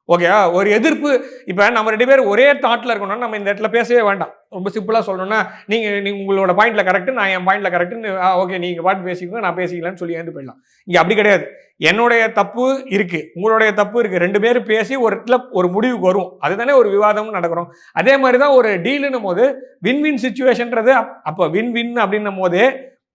ஓகேவா? ஒரு எதிர்ப்பு, இப்போ நம்ம 2 பேர் ஒரே தாட்டில் இருக்கணும்னா நம்ம இந்த இடத்துல பேசவே வேண்டாம். ரொம்ப சிம்பிளாக சொல்லணும்னா, நீங்கள் உங்களோட பாயிண்டில் கரெக்டு, நான் என் பாயிண்டில் கரெக்டுன்னு, ஓகே நீங்கள் பாட்டு பேசிக்கோங்க, நான் பேசிக்கலான்னு சொல்லி ஏந்து போயிடலாம். இங்கே அப்படி கிடையாது. என்னுடைய தப்பு இருக்குது, உங்களுடைய தப்பு இருக்குது, 2 பேரும் பேசி ஒரு இடத்துல ஒரு முடிவுக்கு வரும். அதுதானே ஒரு விவாதம் நடக்கிறோம். அதே மாதிரி தான் ஒரு டீலுன்னும் போது வின் சுச்சுவேஷன்றது. அப்போ வின் அப்படின்னும் போதே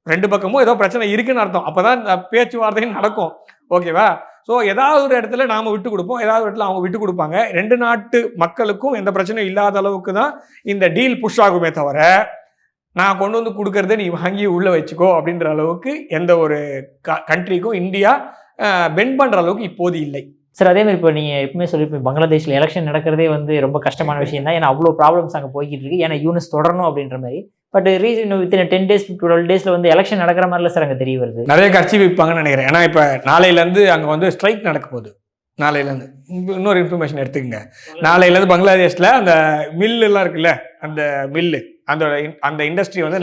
2 பக்கமும் ஏதோ பிரச்சனை இருக்குன்னு அர்த்தம். அப்போ தான் இந்த பேச்சுவார்த்தையும் நடக்கும். ஓகேவா? ஸோ ஏதாவது ஒரு இடத்துல நாம் விட்டு கொடுப்போம், ஏதாவது ஒரு இடத்துல அவங்க விட்டு கொடுப்பாங்க. 2 நாட்டு மக்களுக்கும் எந்த பிரச்சனையும் இல்லாத அளவுக்கு தான் இந்த டீல் புஷ் ஆகுமே தவிர, நான் கொண்டு வந்து கொடுக்கறத நீ வாங்கி உள்ளே வச்சுக்கோ அப்படின்ற அளவுக்கு எந்த ஒரு கண்ட்ரிக்கும் இந்தியா பெண்ட் பண்ணுற அளவுக்கு இப்போது இல்லை. சார், அதே மாதிரி இப்போ நீங்கள் எப்பவுமே சொல்லியிருப்பீங்க, பங்களாதேஷில் எலெக்ஷன் நடக்கிறதே வந்து ரொம்ப கஷ்டமான விஷயம் தான். ஏன்னா அவ்வளோ ப்ராப்ளம்ஸ் அங்கே போய்கிட்டு இருக்கு. ஏன்னா யூனிஸ் தொடரணும் அப்படின்ற மாதிரி. பட் ரீசன் வித்தின் 10 days 12 daysல வந்து எலெக்ஷன் நடக்கிற மாதிரில சார் அங்கே தெரிய வருது. நிறைய கட்சி வைப்பாங்கன்னு நினைக்கிறேன். ஏன்னா இப்போ நாளையிலேருந்து அங்கே வந்து ஸ்ட்ரைக் நடக்க போகுது. நாளையிலேருந்து இன்னொரு இன்ஃபர்மேஷன் எடுத்துக்கங்க. நாளையிலேருந்து பங்களாதேஷில் அந்த மில்லுலாம் இருக்குல்ல, அந்த மில்லு, அந்த இண்டஸ்ட்ரி வந்து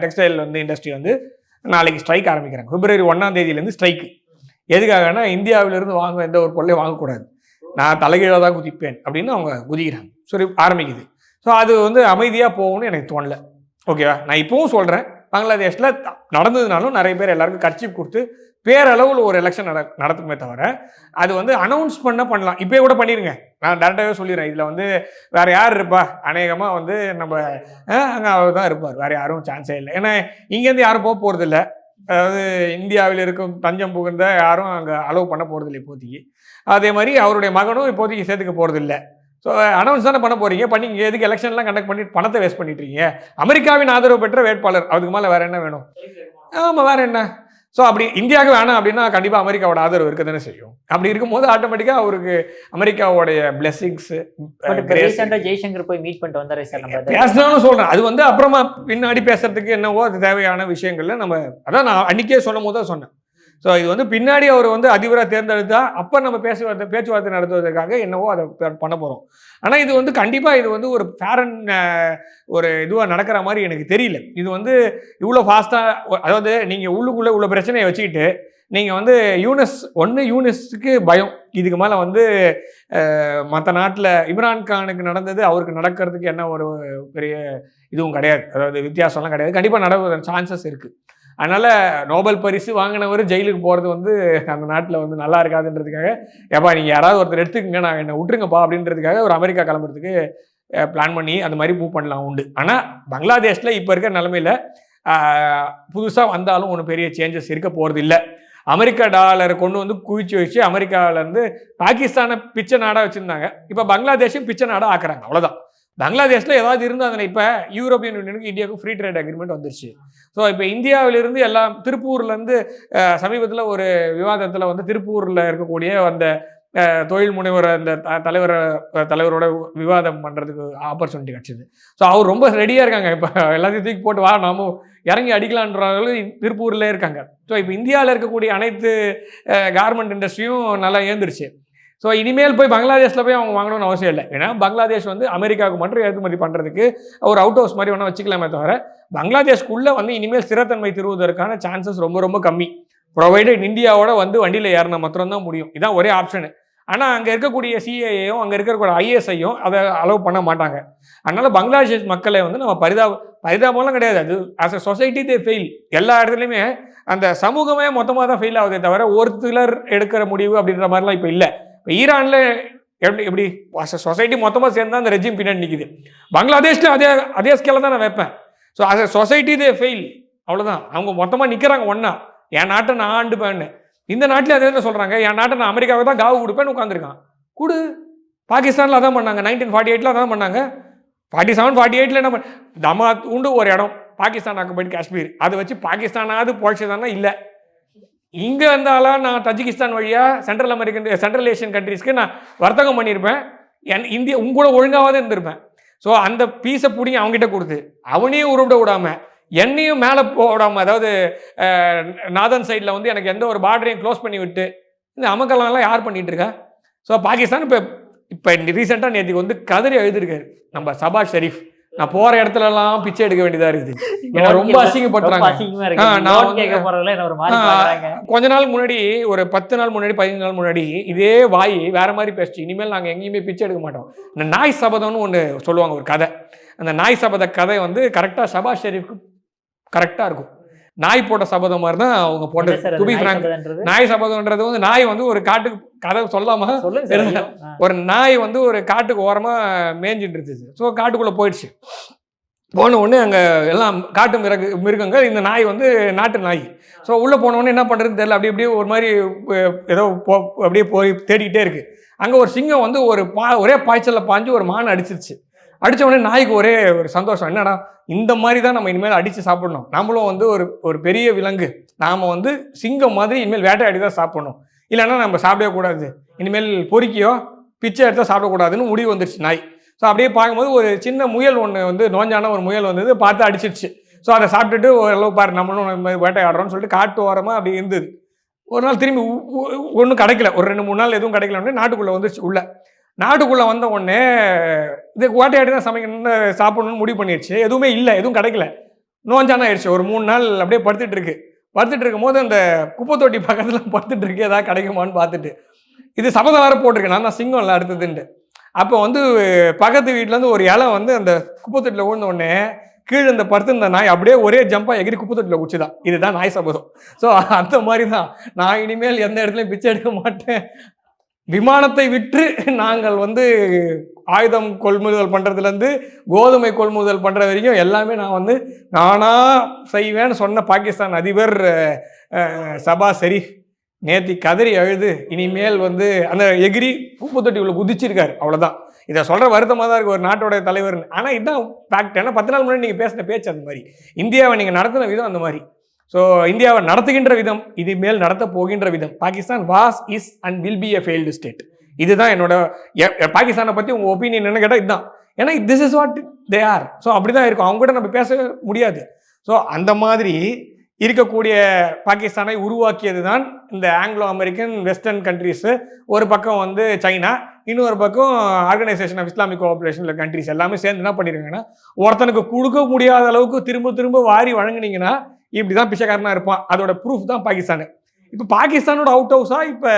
டெக்ஸ்டைல் வந்து இண்டஸ்ட்ரி வந்து நாளைக்கு ஸ்ட்ரைக் ஆரம்பிக்கிறாங்க. February 1 strike. எதுக்காகனா, இந்தியாவிலிருந்து வாங்க எந்த ஒரு பொருளையும் வாங்கக்கூடாது, நான் தலைகீழாக தான் குதிப்பேன் அப்படின்னு அவங்க குதிக்கிறாங்க. சரி, ஆரம்பிக்குது. ஸோ அது வந்து அமைதியாக போகும்னு எனக்கு தோணலை. ஓகேவா? நான் இப்போவும் சொல்கிறேன், பங்களாதேஷில் நடந்ததுனாலும் நிறைய பேர் எல்லாருக்கும் கர்ச்சீப் கொடுத்து பேரளவில் ஒரு எலெக்ஷன் நடத்துமே தவிர, அது வந்து அனௌன்ஸ் பண்ணலாம். இப்போயே கூட பண்ணிடுங்க. நான் டேரெக்டாகவே சொல்லிடுறேன், இதில் வந்து வேறு யார் இருப்பா, அநேகமாக வந்து நம்ம அங்கே அவர் தான் இருப்பார், வேறு யாரும் சான்ஸே இல்லை. ஏன்னா இங்கேருந்து யாரும் போக போகிறதில்ல. அதாவது இந்தியாவில் இருக்கும் தஞ்சம் புகுந்த யாரும் அங்கே அலோவ் பண்ண போகிறதில்லை இப்போதைக்கு. அதே மாதிரி அவருடைய மகனும் இப்போதைக்கு சேர்த்துக்க போகிறதில்லை. ஸோ அனௌன்ஸ் தானே பண்ண போகிறீங்க, பண்ணி இங்கே எதுக்கு எலெக்ஷன்லாம் கண்டக்ட் பண்ணி பணத்தை வேஸ்ட் பண்ணிட்டு இருக்கீங்க? அமெரிக்காவின் ஆதரவு பெற்ற வேட்பாளர், அதுக்கு மேலே வேறு என்ன வேணும்? ஆமாம், வேறு என்ன? ஸோ அப்படி இந்தியாவுக்கு வேணாம் அப்படின்னா கண்டிப்பாக அமெரிக்காவோட ஆதரவு இருக்க தானே செய்யும். அப்படி இருக்கும்போது ஆட்டோமேட்டிக்காக அவருக்கு அமெரிக்காவோடைய பிளெஸிங்ஸ். ஜெய்சங்கர் போய் மீட் பண்ணிட்டு வந்தாரே சார், நம்ம பேசணும்னு சொல்கிறேன். அது வந்து அப்புறமா பின்னாடி பேசுறதுக்கு என்னவோ அது தேவையான விஷயங்கள்ல நம்ம, அதான் நான் அன்றைக்கே சொல்லும் போது தான் சொன்னேன். ஸோ இது வந்து பின்னாடி அவர் வந்து அதிபராக தேர்ந்தெடுத்தா அப்போ நம்ம பேச்சுவார்த்தை நடத்துவதற்காக என்னவோ அதை பண்ண போகிறோம். ஆனால் இது வந்து கண்டிப்பாக இது வந்து ஒரு ஃபேரன் ஒரு இதுவாக நடக்கிற மாதிரி எனக்கு தெரியல. இது வந்து இவ்வளோ ஃபாஸ்ட்டாக, அதாவது நீங்கள் உள்ளுக்குள்ளே இவ்வளோ பிரச்சனையை வச்சுக்கிட்டு நீங்கள் வந்து யூனிஸ்க்கு பயம். இதுக்கு மேலே வந்து மற்ற நாட்டில் இம்ரான் கானுக்கு நடந்தது அவருக்கு நடக்கிறதுக்கு என்ன ஒரு பெரிய இதுவும் கிடையாது, அதாவது வித்தியாசம்லாம் கிடையாது. கண்டிப்பாக நடக்கிற சான்சஸ் இருக்குது. அதனால் நோபல் பரிசு வாங்கினவர் ஜெயிலுக்கு போகிறது வந்து அந்த நாட்டில் வந்து நல்லா இருக்காதுன்றதுக்காக, ஏப்பா நீங்கள் யாராவது ஒருத்தர் எடுத்துக்கங்க, நான் என்னை விட்டுருங்கப்பா அப்படின்றதுக்காக ஒரு அமெரிக்கா கிளம்புறதுக்கு பிளான் பண்ணி அந்த மாதிரி மூவ் பண்ணலாம் உண்டு. ஆனால் பங்களாதேஷில் இப்போ இருக்கிற நிலமையில் புதுசாக வந்தாலும் ஒன்றும் பெரிய சேஞ்சஸ் இருக்க போகிறது இல்லை. அமெரிக்கா டாலரை கொண்டு வந்து குவிச்சு வச்சு அமெரிக்காவிலேருந்து பாகிஸ்தானை பிச்சை நாடாக வச்சுருந்தாங்க, இப்போ பங்களாதேஷும் பிச்சை நாடாக ஆக்குறாங்க. அவ்வளோதான். பங்களாதேஷில் ஏதாவது இருந்தால் அதில் இப்போ யூரோப்பியன் யூனியனுக்கு இந்தியாவுக்கும் ஃப்ரீ ட்ரேட் அக்ரிமெண்ட் வந்துருச்சு. ஸோ இப்போ இந்தியாவிலிருந்து எல்லாம் திருப்பூர்லேருந்து சமீபத்தில் ஒரு விவாதத்தில் வந்து திருப்பூரில் இருக்கக்கூடிய அந்த தொழில் முனைவர் அந்த தலைவரோட விவாதம் பண்ணுறதுக்கு ஆப்பர்ச்சுனிட்டி கிடச்சிது. ஸோ அவர் ரொம்ப ரெடியாக இருக்காங்க. இப்போ எல்லாத்தையும் தூக்கி போட்டு வா நாம இறங்கி அடிக்கலான்றவங்களும் திருப்பூரில் இருக்காங்க. ஸோ இப்போ இந்தியாவில் இருக்கக்கூடிய அனைத்து கார்மெண்ட் இண்டஸ்ட்ரியும் நல்லா ஏந்துருச்சு. ஸோ இனிமேல் போய் பங்களாதேஷில் போய் அவங்க வாங்கணும்னு அவசியம் இல்லை. ஏன்னா பங்களாதேஷ் வந்து அமெரிக்காவுக்கு மட்டும் ஏற்றுமதி பண்ணுறதுக்கு ஒரு அவுட் ஹவுஸ் மாதிரி வேணால் வச்சுக்கலாமே தவிர, பங்களாதேஷ்குள்ளே வந்து இனிமேல் ஸ்திரத்தன்மை திருவதற்கான சான்சஸ் ரொம்ப ரொம்ப கம்மி. ப்ரொவைடட் இந்தியாவோட வந்து வண்டியில் ஏறினா மாத்திரம்தான் முடியும். இதான் ஒரே ஆப்ஷனு. ஆனால் அங்கே இருக்கக்கூடிய சிஏஏயும் அங்கே இருக்கக்கூடிய ஐஎஸ்ஐயும் அதை அலோவ் பண்ண மாட்டாங்க. அதனால பங்களாதேஷ் மக்களை வந்து நம்ம பரிதாபம்லாம் கிடையாது. அது as a society they fail. எல்லா இடத்துலையுமே அந்த சமூகமே மொத்தமாக தான் ஃபெயில் ஆகுதே தவிர ஒரு சிலர் எடுக்கிற முடிவு அப்படின்ற மாதிரிலாம் இப்போ இல்லை. இப்போ ஈரானில் எப்படி ஆஸ் அ சொசைட்டி மொத்தமாக சேர்ந்து தான் அந்த ரெஜிம் பின்னாடி நிற்குது. பங்களாதேஷில் அதே ஸ்கேலில் தான் நான் வைப்பேன். So as a society they fail. அவ்வளோதான். அவங்க மொத்தமாக நிற்கிறாங்க ஒன்றா. என் நாட்டை நான் ஆண்டுப்பேன்னு. இந்த நாட்டில் அதே தான் சொல்கிறாங்க. என் நாட்டை நான் அமெரிக்காவுக்கு தான் காவு கொடுப்பேன்னு உட்காந்துருக்கான். கொடு. பாகிஸ்தானில் அதான் பண்ணாங்க. 1948 அதான் பண்ணாங்க. 47, 48 என்ன பண்ண தமாத் உண்டு ஒரு இடம் பாகிஸ்தான் ஆக்குபைடு காஷ்மீர். அதை வச்சு பாகிஸ்தானாவது பொழைச்சதானா இல்லை. இங்கே இருந்தாலும் நான் தஜிகிஸ்தான் வழியாக சென்ட்ரல் ஏஷியன் கண்ட்ரீஸ்க்கு நான் வர்த்தகம் பண்ணியிருப்பேன். இந்தியா உங்களோட ஒழுங்காவது இருந்திருப்பேன். ஸோ அந்த பீஸை பிடிங்கி அவங்ககிட்ட கொடுத்து அவனையும் உருவிட விடாமல் என்னையும் மேலே போடாமல், அதாவது நார்தன் சைடில் வந்து எனக்கு எந்த ஒரு பார்டரையும் க்ளோஸ் பண்ணி விட்டு இந்த அமக்கெல்லாம் யார் பண்ணிட்டு இருக்கா? ஸோ பாகிஸ்தான் இப்போ ரீசெண்டாக நேற்றுக்கு வந்து கதறி எழுதிருக்காரு நம்ம சபாஷ் ஷெரீஃப். நான் போகிற இடத்துலலாம் பிச்சை எடுக்க வேண்டியதாக இருக்குது. ஏன்னா ரொம்ப அசிங்கப்படுறாங்க. கொஞ்ச நாள் முன்னாடி ஒரு 10 நாள் முன்னாடி 15 நாள் முன்னாடி இதே வாய் வேற மாதிரி பேசிச்சு. இனிமேல் நாங்கள் எங்கேயுமே பிச்சை எடுக்க மாட்டோம். இந்த நாய் சபதம்னு ஒன்று சொல்லுவாங்க, ஒரு கதை. அந்த நாய் சபத கதை வந்து கரெக்டாக சபாஷ் ஷெரீஃப்க்கு கரெக்டாக இருக்கும். நாய் போட்ட சபதம் மாதிரி தான் அவங்க போட்டது. டு பி ஃப்ராங்க், நாய் சபதம்ன்றது வந்து நாய் வந்து ஒரு காட்டுக்கு கதை சொல்லாம ஒரு நாய் வந்து ஒரு காட்டுக்கு ஓரமா மேய்ஞ்சிட்டு இருந்துச்சு. ஸோ காட்டுக்குள்ள போயிடுச்சு. போன உடனே அங்கே எல்லாம் காட்டு மிருகங்கள், இந்த நாய் வந்து நாட்டு நாய். ஸோ உள்ளே போன உடனே என்ன பண்ணுறதுன்னு தெரியல. அப்படியே ஒரு மாதிரி ஏதோ அப்படியே போய் தேடிக்கிட்டே இருக்கு. அங்கே ஒரு சிங்கம் வந்து ஒரே பாய்ச்சலில் பாஞ்சு ஒரு மானை அடிச்சிருச்சு. அடித்த உடனே நாய்க்கு ஒரே ஒரு சந்தோஷம். என்னடா இந்த மாதிரி தான் நம்ம இனிமேல் அடித்து சாப்பிடணும். நம்மளும் வந்து ஒரு பெரிய விலங்கு, நாம் வந்து சிங்கம் மாதிரி இனிமேல் வேட்டையாடி தான் சாப்பிடணும். இல்லைன்னா நம்ம சாப்பிடவே கூடாது, இனிமேல் பொறுக்கியோ பிச்சை எடுத்தால் சாப்பிடக்கூடாதுன்னு முடிவு வந்துருச்சு நாய். ஸோ அப்படியே பார்க்கும்போது ஒரு சின்ன முயல் ஒன்று வந்து நோஞ்சான ஒரு முயல் வந்தது, பார்த்து அடிச்சிடுச்சு. ஸோ அதை சாப்பிட்டுட்டு ஓரளவு பாரு நம்மளும் வேட்டையாடுறோம்னு சொல்லிட்டு காட்டு ஓரமாக அப்படி இருந்தது. ஒரு நாள் திரும்பி ஒன்றும் கிடைக்கல. ஒரு 2-3 நாள் எதுவும் கிடைக்கல. நாட்டுக்குள்ளே வந்துருச்சு. நாட்டுக்குள்ளே வந்த உடனே இது வேட்டையாடி தான் சமைக்கணும்னு சாப்பிடணும்னு முடிவு பண்ணிடுச்சு. எதுவுமே இல்லை, எதுவும் கிடைக்கல. நோஞ்சானா ஆயிடுச்சு. ஒரு 3 நாள் அப்படியே படுத்துட்டு இருக்கும் போது அந்த குப்பை தொட்டி பக்கத்தில் படுத்துட்டு இருக்கு, ஏதாவது கிடைக்குமான்னு பார்த்துட்டு இது சபதம் வேறு போட்டிருக்கேன், நான் தான் சிங்கம் இல்லை அடுத்ததுன்ட்டு. அப்போ வந்து பக்கத்து வீட்டிலேருந்து ஒரு இலை வந்து அந்த குப்பை தொட்டியில் விழுந்த உடனே கீழே இந்த படுத்திருந்த நாய் அப்படியே ஒரே ஜம்பாக எகிரி குப்பை தொட்டியில் குச்சிதான். இதுதான் நாய் சபதம். ஸோ அந்த மாதிரி தான் நான் இனிமேல் எந்த இடத்துலையும் பிச்சை எடுக்க மாட்டேன். விமானத்தை விற்று நாங்கள் வந்து ஆயுதம் கொள்முதல் பண்ணுறதுலேருந்து கோதுமை கொள்முதல் பண்ணுற வரைக்கும் எல்லாமே நான் வந்து நானாக செய்வேன்னு சொன்ன பாகிஸ்தான் அதிபர் சபாஷ் ஷெரீஃப் நேத்தி கதறி அழுது இனிமேல் வந்து அந்த எகிரி குப்பை தொட்டி உள்ள குதிச்சிருக்காரு. அவ்வளோதான். இதை சொல்கிற வருத்தமாக தான் இருக்குது ஒரு நாட்டோட தலைவர்னு. ஆனால் இதுதான் ஃபேக்ட். ஏன்னா 10 நாள் முன்னாடி நீங்கள் பேசின பேச்சு அந்த மாதிரி, இந்தியாவை நீங்கள் நடத்தின விதம் அந்த மாதிரி. ஸோ இந்தியாவை நடத்துகின்ற விதம், இது மேல் நடத்த போகின்ற விதம், Pakistan was, is and will be a failed state. இதுதான் என்னோட பாகிஸ்தானை பற்றி உங்கள் ஒப்பீனியன் என்ன கேட்டால் இதுதான். ஏன்னா this is what they are. So அப்படி தான் இருக்கும். அவங்க கூட நம்ம பேச முடியாது. ஸோ அந்த மாதிரி இருக்கக்கூடிய பாகிஸ்தானை உருவாக்கியது தான் இந்த ஆங்கிலோ அமெரிக்கன் வெஸ்டர்ன் கண்ட்ரீஸு. ஒரு பக்கம் வந்து சைனா, இன்னொரு பக்கம் organisation of Islamic cooperation countries எல்லாமே சேர்ந்து என்ன பண்ணிருக்காங்கன்னா, ஒருத்தனுக்கு கொடுக்க முடியாத அளவுக்கு திரும்ப வாரி வழங்கினீங்கன்னா இப்படி தான் பிச்சைக்காரனாக இருப்பான். அதோட ப்ரூஃப் தான் பாகிஸ்தான். இப்போ பாகிஸ்தானோட அவுட் ஹவுஸாக இப்போ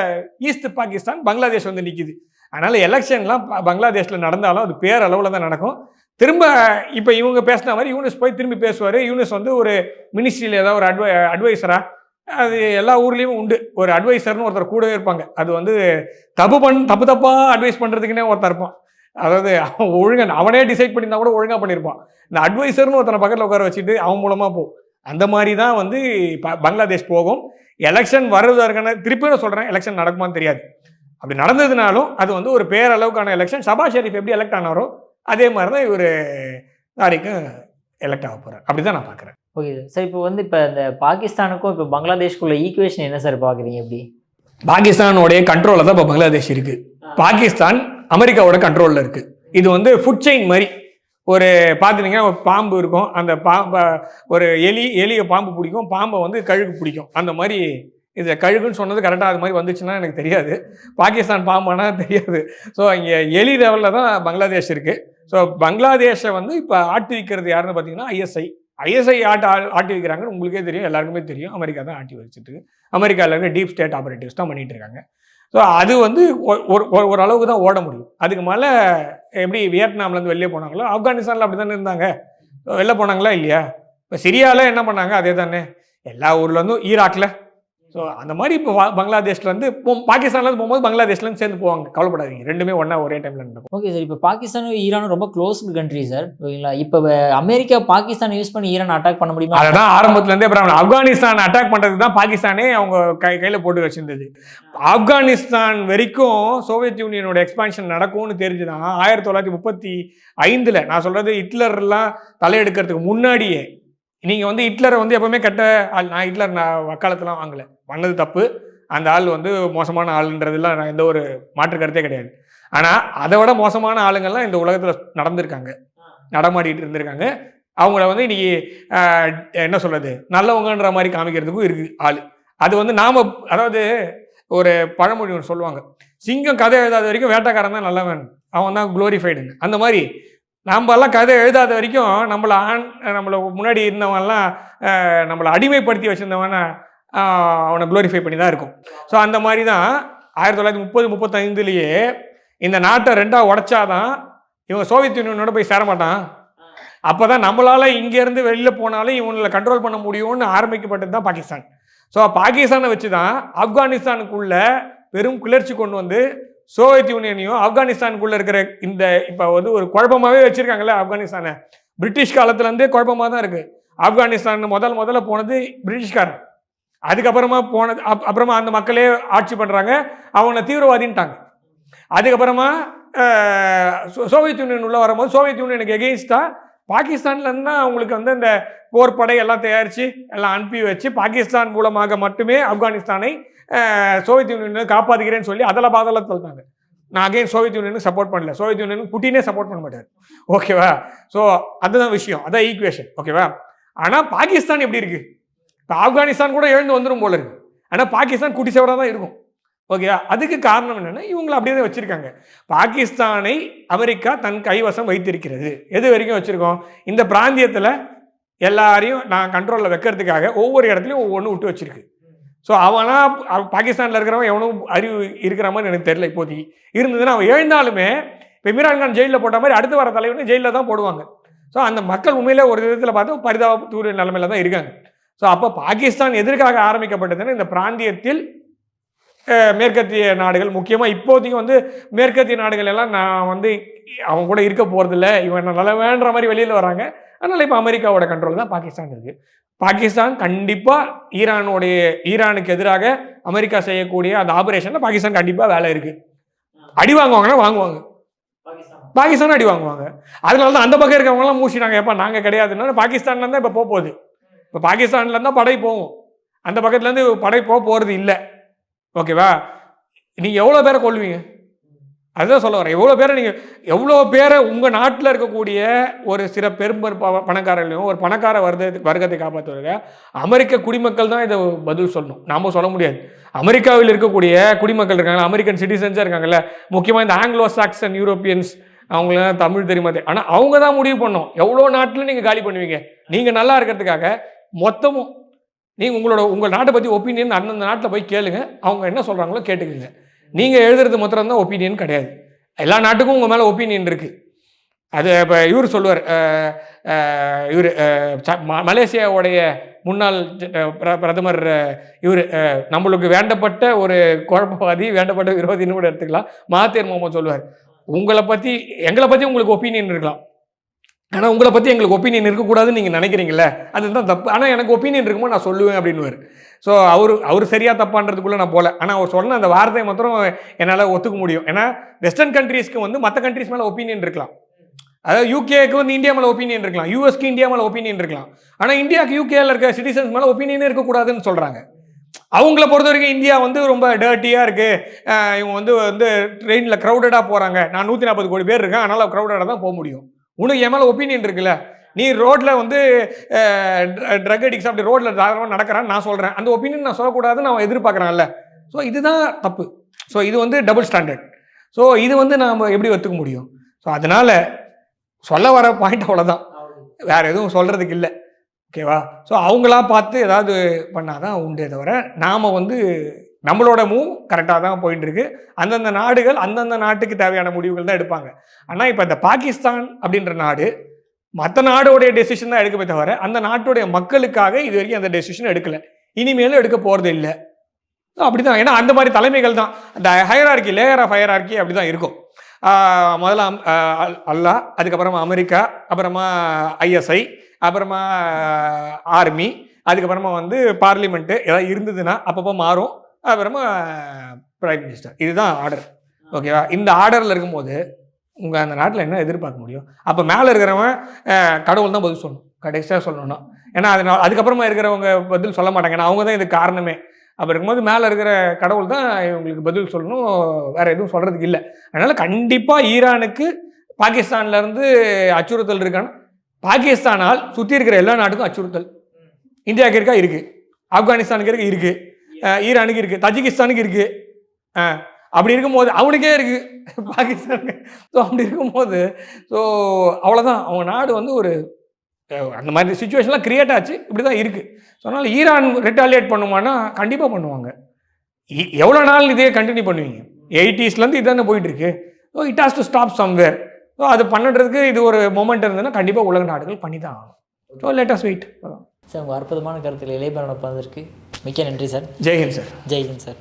ஈஸ்ட் பாகிஸ்தான் பங்களாதேஷ் வந்து நிற்கிது. அதனால் எலெக்ஷன்லாம் பங்களாதேஷில் நடந்தாலும் அது பேரளவில் தான் நடக்கும். திரும்ப இப்போ இவங்க பேசின மாதிரி யூனிஸ் போய் திரும்பி பேசுவார். யூனிஸ் வந்து ஒரு மினிஸ்ட்ரியில் ஏதாவது ஒரு அட்வைசராக, அது எல்லா ஊர்லேயும் உண்டு, ஒரு அட்வைசர்னு ஒருத்தர் கூடவே இருப்பாங்க. அது வந்து தப்பாக அட்வைஸ் பண்ணுறதுக்குன்னே ஒருத்தர் இருப்பான். அதாவது அவனே டிசைட் பண்ணியிருந்தா கூட ஒழுங்காக பண்ணியிருப்பான். இந்த அட்வைசர்னு ஒருத்தனை பக்கத்தில் உட்கார வச்சுட்டு அவன் மூலமாக போகும். அந்த மாதிரி தான் வந்து பங்களாதேஷ் போகும். எலெக்ஷன் வருவதற்கான திருப்பியும் சொல்கிறேன், எலெக்ஷன் நடக்குமான்னு தெரியாது. அப்படி நடந்ததுனாலும் அது வந்து ஒரு பேரளவுக்கான எலெக்ஷன். ஷபாஷ் ஷெரீஃப் எப்படி எலெக்ட் ஆனாரோ அதே மாதிரி தான் இவர் தாரிக்கும் எலெக்ட் ஆக போகிறார். அப்படி தான் நான் பார்க்குறேன். Okay sir. இப்போ வந்து இப்போ இந்த பாகிஸ்தானுக்கும் இப்போ பங்களாதேஷ்குள்ள ஈக்குவேஷன் என்ன சார் பார்க்குறீங்க? எப்படி பாகிஸ்தானுடைய கண்ட்ரோலில் தான் இப்போ பங்களாதேஷ் இருக்குது. பாகிஸ்தான் அமெரிக்காவோட கண்ட்ரோலில் இருக்குது. இது வந்து ஃபுட் செயின் மாதிரி. ஒரு பார்த்துட்டிங்கன்னா ஒரு பாம்பு இருக்கும், அந்த ஒரு எலியை பாம்பு பிடிக்கும், பாம்பை வந்து கழுகு பிடிக்கும். அந்த மாதிரி இது கழுகுன்னு சொன்னது கரெக்டாக அது மாதிரி வந்துச்சுன்னா எனக்கு தெரியாது, பாகிஸ்தான் பாம்பானா தெரியாது. ஸோ இங்கே எலி லெவலில் தான் பங்களாதேஷ் இருக்குது. ஸோ பங்களாதேஷை வந்து இப்போ ஆட்டி வைக்கிறது யாருன்னு பார்த்தீங்கன்னா ஐஎஸ்ஐ, ஐஎஸ்ஐ ஆட்டி வைக்கிறாங்கன்னு உங்களுக்கே தெரியும், எல்லாருக்குமே தெரியும். அமெரிக்கா தான் ஆட்டி வச்சுட்டு இருக்கு. அமெரிக்காவில் இருக்க டீப் ஸ்டேட் ஆபரேட்டிவ்ஸ் தான் பண்ணிட்டு இருக்காங்க. ஸோ அது வந்து ஒரு அளவுக்கு தான் ஓட முடியும். அதுக்கு மேலே எப்படி வியட்நாம்லேருந்து வெளியே போனாங்களோ, ஆப்கானிஸ்தானில் அப்படி தானே இருந்தாங்க. வெளில போனாங்களா இல்லையா? இப்போ சிரியாவில் என்ன பண்ணாங்க? அதே தானே. எல்லா ஊர்லேருந்தும் ஈராக்கில். ஸோ அந்த மாதிரி இப்போ பங்களாதேஷ்லேருந்து பாகிஸ்தான்லேருந்து போகும்போது பங்களாதேஷ்லேருந்து சேர்ந்து போவாங்க. கவலைப்படாதீங்க, ரெண்டுமே ஒன்றா ஒரே டைமில் நடக்கும். Okay sir. இப்போ பாகிஸ்தானும் ஈரானும் ரொம்ப க்ளோஸ் கண்ட்ரி சார். ஓகேங்களா? இப்போ அமெரிக்கா பாகிஸ்தான் யூஸ் பண்ணி ஈரான் அட்டாக் பண்ண முடியுமா? அதுதான் ஆரம்பத்துலேருந்தே ஆப்கானிஸ்தான் அட்டாக் பண்ணுறதுக்கு தான் பாகிஸ்தானே அவங்க கையில் போட்டு வச்சிருந்தது. ஆப்கானிஸ்தான் வரைக்கும் சோவியத் யூனியனோட எக்ஸ்பான்ஷன் நடக்கும்னு தெரிஞ்சுதான் 1935 நான் சொல்கிறது ஹிட்லர்லாம் தலையெடுக்கிறதுக்கு முன்னாடியே. நீங்கள் வந்து ஹிட்லரை வந்து எப்பவுமே நான் ஹிட்லர் வக்காலத்தெல்லாம் வாங்கலை, பண்ணது தப்பு, அந்த ஆள் வந்து மோசமான ஆளுன்றதுலாம் நான் எந்த ஒரு மாற்று கருத்தே கிடையாது. ஆனால் அதை விட மோசமான ஆளுங்கள்லாம் இந்த உலகத்தில் நடந்திருக்காங்க, நடமாடிட்டு இருந்திருக்காங்க. அவங்கள வந்து இன்னைக்கு என்ன சொல்கிறது, நல்லவங்கன்ற மாதிரி காமிக்கிறதுக்கும் இருக்குது ஆள். அது வந்து அதாவது ஒரு பழமொழி ஒன்று சொல்லுவாங்க, சிங்கம் கதை எழுதாத வரைக்கும் வேட்டைக்காரன் தான் நல்லவன், அவன் தான் குளோரிஃபைடுன்னு. அந்த மாதிரி நம்மெல்லாம் கதை எழுதாத வரைக்கும் நம்மளை முன்னாடி இருந்தவன்லாம் நம்மளை அடிமைப்படுத்தி வச்சுருந்தவன அவனை குளோரிஃபை பண்ணி தான் இருக்கும். ஸோ அந்த மாதிரி தான் 1930-35 இந்த நாட்டை ரெண்டாக உடைச்சாதான் இவன் சோவியத் யூனியனோட போய் சேரமாட்டான். அப்போ தான் நம்மளால் இங்கேருந்து வெளியில் போனாலும் இவங்களை கண்ட்ரோல் பண்ண முடியும்னு ஆரம்பிக்கப்பட்டது தான் பாகிஸ்தான். ஸோ பாகிஸ்தானை வச்சு தான் ஆப்கானிஸ்தானுக்குள்ள பெரும் கிளர்ச்சி கொண்டு வந்து சோவியத் யூனியனையும் ஆப்கானிஸ்தானுக்குள்ள இருக்கிற இந்த இப்போ வந்து ஒரு குழப்பமாகவே வச்சிருக்காங்கல்ல ஆப்கானிஸ்தானை. பிரிட்டிஷ் காலத்துலேருந்தே குழப்பமாக தான் இருக்குது. ஆப்கானிஸ்தான் முதல்ல போனது பிரிட்டிஷ்காரன், அதுக்கப்புறமா அப்புறமா அந்த மக்களே ஆட்சி பண்ணுறாங்க, அவனை தீவிரவாதின்ட்டாங்க. அதுக்கப்புறமா சோவியத் யூனியன் உள்ள வரும்போது சோவியத் யூனியனுக்கு எகெயின்ஸ்டாக பாகிஸ்தான்லேருந்து தான் அவங்களுக்கு வந்து இந்த போர்ப்படை எல்லாம் தயாரித்து எல்லாம் அனுப்பி வச்சு பாகிஸ்தான் மூலமாக மட்டுமே ஆப்கானிஸ்தானை சோவியத் யூனியனை காப்பாற்றுகிறேன்னு சொல்லி அதில் சொல்லிட்டாங்க. நான் அகைன் சோவியத் யூனியனுக்கு சப்போர்ட் பண்ணல, சோவியத் யூனியனுக்கு புட்டினே சப்போர்ட் பண்ண மாட்டார். ஓகேவா? ஸோ அதுதான் விஷயம், அதான் ஈக்குவேஷன். ஓகேவா? ஆனால் பாகிஸ்தான் எப்படி இருக்குது, இப்போ ஆப்கானிஸ்தான் கூட எழுந்து வந்துடும் போல இருக்கு, ஆனால் பாகிஸ்தான் குட்டி சேவராக தான் இருக்கும். ஓகேவா? அதுக்கு காரணம் என்னென்னா இவங்களை அப்படியே தான் வச்சுருக்காங்க. பாகிஸ்தானை அமெரிக்கா தன் கைவசம் வைத்திருக்கிறது. எது வரைக்கும் வச்சுருக்கோம், இந்த பிராந்தியத்தில் எல்லாரையும் நான் கண்ட்ரோலில் வைக்கிறதுக்காக ஒவ்வொரு இடத்துலையும் ஒவ்வொன்று விட்டு வச்சுருக்கு. ஸோ அவனா பாகிஸ்தானில் இருக்கிறவன் எவனும் அறிவு இருக்கிற மாதிரி எனக்கு தெரியல. இப்போதைக்கு இருந்ததுன்னா அவன் எழுந்தாலுமே இப்போ இம்ரான் கான் ஜெயிலில் போட்ட மாதிரி அடுத்து வர தலைவனு ஜெயிலில் தான் போடுவாங்க. ஸோ அந்த மக்கள் உண்மையிலே ஒரு விதத்தில் பார்த்தா பரிதாபத்தூர் நிலைமையில தான் இருக்காங்க. ஸோ அப்போ பாகிஸ்தான் எதற்காக ஆரம்பிக்கப்பட்டதுன்னு இந்த பிராந்தியத்தில் மேற்கத்திய நாடுகள், முக்கியமாக இப்போதைக்கு வந்து மேற்கத்திய நாடுகள் எல்லாம் நான் வந்து அவங்க கூட இருக்க போகிறதில்ல, இவன் நல்லா வேண்ட மாதிரி வெளியில் வராங்க. அதனால் இப்போ அமெரிக்காவோட கண்ட்ரோல் தான் பாகிஸ்தான் இருக்குது. பாகிஸ்தான் கண்டிப்பாக ஈரானுக்கு எதிராக அமெரிக்கா செய்யக்கூடிய அந்த ஆபரேஷனில் பாகிஸ்தான் கண்டிப்பாக வேலை இருக்குது. அடி வாங்குவாங்கன்னா வாங்குவாங்க, பாகிஸ்தான் அடி வாங்குவாங்க. அதனால தான் அந்த பக்கம் இருக்கிறவங்களாம் மூச்சினாங்க, எப்போ நாங்கள் கிடையாதுன்னா பாகிஸ்தான்லேருந்து இப்போ போகுது. இப்போ பாகிஸ்தான்லேருந்து தான் படை போகும், அந்த பக்கத்துலேருந்து படை போகிறது இல்லை. ஓகேவா? நீங்கள் எவ்வளோ பேரை கொள்வீங்க, அதுதான் சொல்ல வரேன். எவ்வளோ பேரை உங்கள் நாட்டில் இருக்கக்கூடிய ஒரு சில பணக்காரர்களையும் ஒரு பணக்கார வர்க்கத்தை காப்பாற்றுவதற்கு அமெரிக்க குடிமக்கள் தான் இதை பதில் சொல்லணும், நாம் சொல்ல முடியாது. அமெரிக்காவில் இருக்கக்கூடிய குடிமக்கள் இருக்காங்க, அமெரிக்கன் சிட்டிசன்ஸாக இருக்காங்கல்ல, முக்கியமாக இந்த ஆங்கிலோ சாக்சன் யூரோப்பியன்ஸ், அவங்களாம் தமிழ் தெரியுமா, ஆனால் அவங்க தான் முடிவு பண்ணோம் எவ்வளோ நாட்டில் நீங்கள் காலி பண்ணுவீங்க. நீங்கள் நல்லா இருக்கிறதுக்காக மொத்தமும் நீங்கள் உங்கள் நாட்டை பற்றி ஒப்பீனியன் அந்தந்த நாட்டில் போய் கேளுங்க, அவங்க என்ன சொல்கிறாங்களோ கேட்டுக்குங்க. நீங்கள் எழுதுறது மாத்திரம் தான் ஒப்பீனியன் கிடையாது, எல்லா நாட்டுக்கும் உங்கள் மேலே ஒப்பீனியன் இருக்குது. அது இப்போ இவர் சொல்லுவார், இவர் மலேசியாவுடைய முன்னாள் பிரதமர், இவர் நம்மளுக்கு வேண்டப்பட்ட ஒரு குழப்பவாதி, வேண்டப்பட்ட விரோதின்னு கூட எடுத்துக்கலாம், மகாதீர் முகமது சொல்லுவார், எங்களை பற்றி உங்களுக்கு ஒப்பீனியன் இருக்கலாம், ஆனால் உங்களை பற்றி எங்களுக்கு ஒப்பீனியன் இருக்கக்கூடாதுன்னு நீங்கள் நினைக்கிறீங்களே, அதுதான் தப்பு. ஆனால் எனக்கு ஒப்பீனியன் இருக்கும்போது நான் சொல்லுவேன் அப்படின்னுவார். ஸோ அவர் சரியாக தப்பான்றதுக்குள்ளே நான் போகல, ஆனால் அவர் சொன்ன அந்த வார்த்தையை மாத்திரம் என்னால் ஒத்துக்க முடியும். ஏன்னா வெஸ்டர்ன் கண்ட்ரீஸ்க்கு வந்து மற்ற கண்ட்ரீஸ் மேலே ஒப்பீனியன் இருக்கலாம், அதாவது யூகேக்கு வந்து இந்தியா மேலே ஒப்பீனியன் இருக்கலாம், யூஎஸ்க்கு இந்தியா மேலே ஒப்பீனியன் இருக்கலாம், ஆனால் இந்தியாவுக்கு யூகேயில் இருக்க சிட்டிசன்ஸ் மேலே ஒப்பீனியனே இருக்கக்கூடாதுன்னு சொல்கிறாங்க. அவங்கள பொறுத்த வரைக்கும் இந்தியா வந்து ரொம்ப டர்ட்டியாக இருக்குது, இவங்க வந்து ட்ரெயினில் க்ரௌடடாக போகிறாங்க, நான் 140 கோடி பேர் இருக்கேன், அதனால் க்ரௌடடாக தான் போக முடியும். உனக்கு என் மேலே ஒப்பீனியன் இருக்குல்ல, நீ ரோட்டில் வந்து ட்ரக் அடிக்ஸ் அப்படி ரோட்டில் தாராளமாக நடக்கிறான்னு நான் சொல்கிறேன், அந்த ஒப்பீனியன் நான் சொல்லக்கூடாதுன்னு அவன் எதிர்பார்க்குறான்ல. ஸோ இதுதான் தப்பு. ஸோ இது வந்து டபுள் ஸ்டாண்டர்ட். ஸோ இது வந்து நாம் எப்படி ஒத்துக்க முடியும்? ஸோ அதனால் சொல்ல வர பாயிண்ட் அவ்வளோதான், வேறு எதுவும் சொல்கிறதுக்கு இல்லை. ஓகேவா? ஸோ அவங்களா பார்த்து ஏதாவது பண்ணாதான் உண்டே தவிர, நாம் வந்து நம்மளோட மூவ் கரெக்டாக தான் போயிட்டு இருக்கு. அந்தந்த நாடுகள் அந்தந்த நாட்டுக்கு தேவையான முடிவுகள் தான் எடுப்பாங்க. ஆனால் இப்போ இந்த பாகிஸ்தான் அப்படின்ற நாடு மற்ற நாடோடைய டெசிஷன் தான் எடுக்கவே தவிர, அந்த நாட்டுடைய மக்களுக்காக இது வரைக்கும் அந்த டெசிஷன் எடுக்கல. இனிமேலும் எடுக்க போகிறது இல்லை. அப்படிதான். ஏன்னா அந்த மாதிரி தலைமைகள் தான் அந்த ஹையரார்கி, லேயர் ஆஃப் ஹையரார்கி அப்படி தான் இருக்கும். முதல்ல அல்லாஹ், அதுக்கப்புறமா அமெரிக்கா, அப்புறமா ஐஎஸ்ஐ, அப்புறமா ஆர்மி, அதுக்கப்புறமா வந்து பார்லிமெண்ட்டு ஏதாவது இருந்ததுன்னா அப்பப்போ மாறும். அப்புறமா பிரைம் மினிஸ்டர். இதுதான் ஆர்டர். ஓகேவா? இந்த ஆர்டரில் இருக்கும்போது உங்கள் அந்த நாட்டில் என்ன எதிர்பார்க்க முடியும்? அப்போ மேலே இருக்கிறவன் கடவுள் தான் பதில் சொல்லணும், கடைசியாக சொல்லணும்னா. ஏன்னா அதுக்கப்புறமா இருக்கிறவங்க பதில் சொல்ல மாட்டாங்க. ஏன்னா அவங்க தான் இதுக்கு காரணமே. அப்போ இருக்கும்போது மேலே இருக்கிற கடவுள் தான் இவங்களுக்கு பதில் சொல்லணும், வேறு எதுவும் சொல்கிறதுக்கு இல்லை. அதனால் கண்டிப்பாக ஈரானுக்கு பாகிஸ்தான்லேருந்து அச்சுறுத்தல் இருக்கான்னு, பாகிஸ்தானால் சுற்றி இருக்கிற எல்லா நாட்டுக்கும் அச்சுறுத்தல். இந்தியாவுக்கு இருக்கா? இருக்குது. ஆப்கானிஸ்தானுக்கு இருக்குது, ஈரானுக்கு இருக்குது, தஜிகிஸ்தானுக்கு இருக்குது. அப்படி இருக்கும்போது அவனுக்கே இருக்குது பாகிஸ்தானுக்கு. ஸோ அப்படி இருக்கும்போது ஸோ அவ்வளோதான். அவங்க நாடு வந்து ஒரு அந்த மாதிரி சுச்சுவேஷன்லாம் கிரியேட் ஆச்சு. இப்படி தான் இருக்குது. ஸோ அதனால் ஈரான் ரிட்டாலியேட் பண்ணுவான்னா கண்டிப்பாக பண்ணுவாங்க. எவ்வளோ நாள் இதே கண்டினியூ பண்ணுவீங்க? 80ஸ்லேருந்து இதானே போயிட்டுருக்கு. So it has to stop somewhere. So அது பண்ணுறதுக்கு இது ஒரு மொமெண்ட் இருந்ததுன்னா கண்டிப்பாக உலக நாடுகள் பண்ணி தான் ஆகணும். So let us wait. Sir உங்கள் அற்புதமான கருத்தில் இளையபரணம் வந்திருக்கு. மிக்க நன்றி சார். ஜெய்ஹிந்த் சார். ஜெய்ஹிந்த் சார்.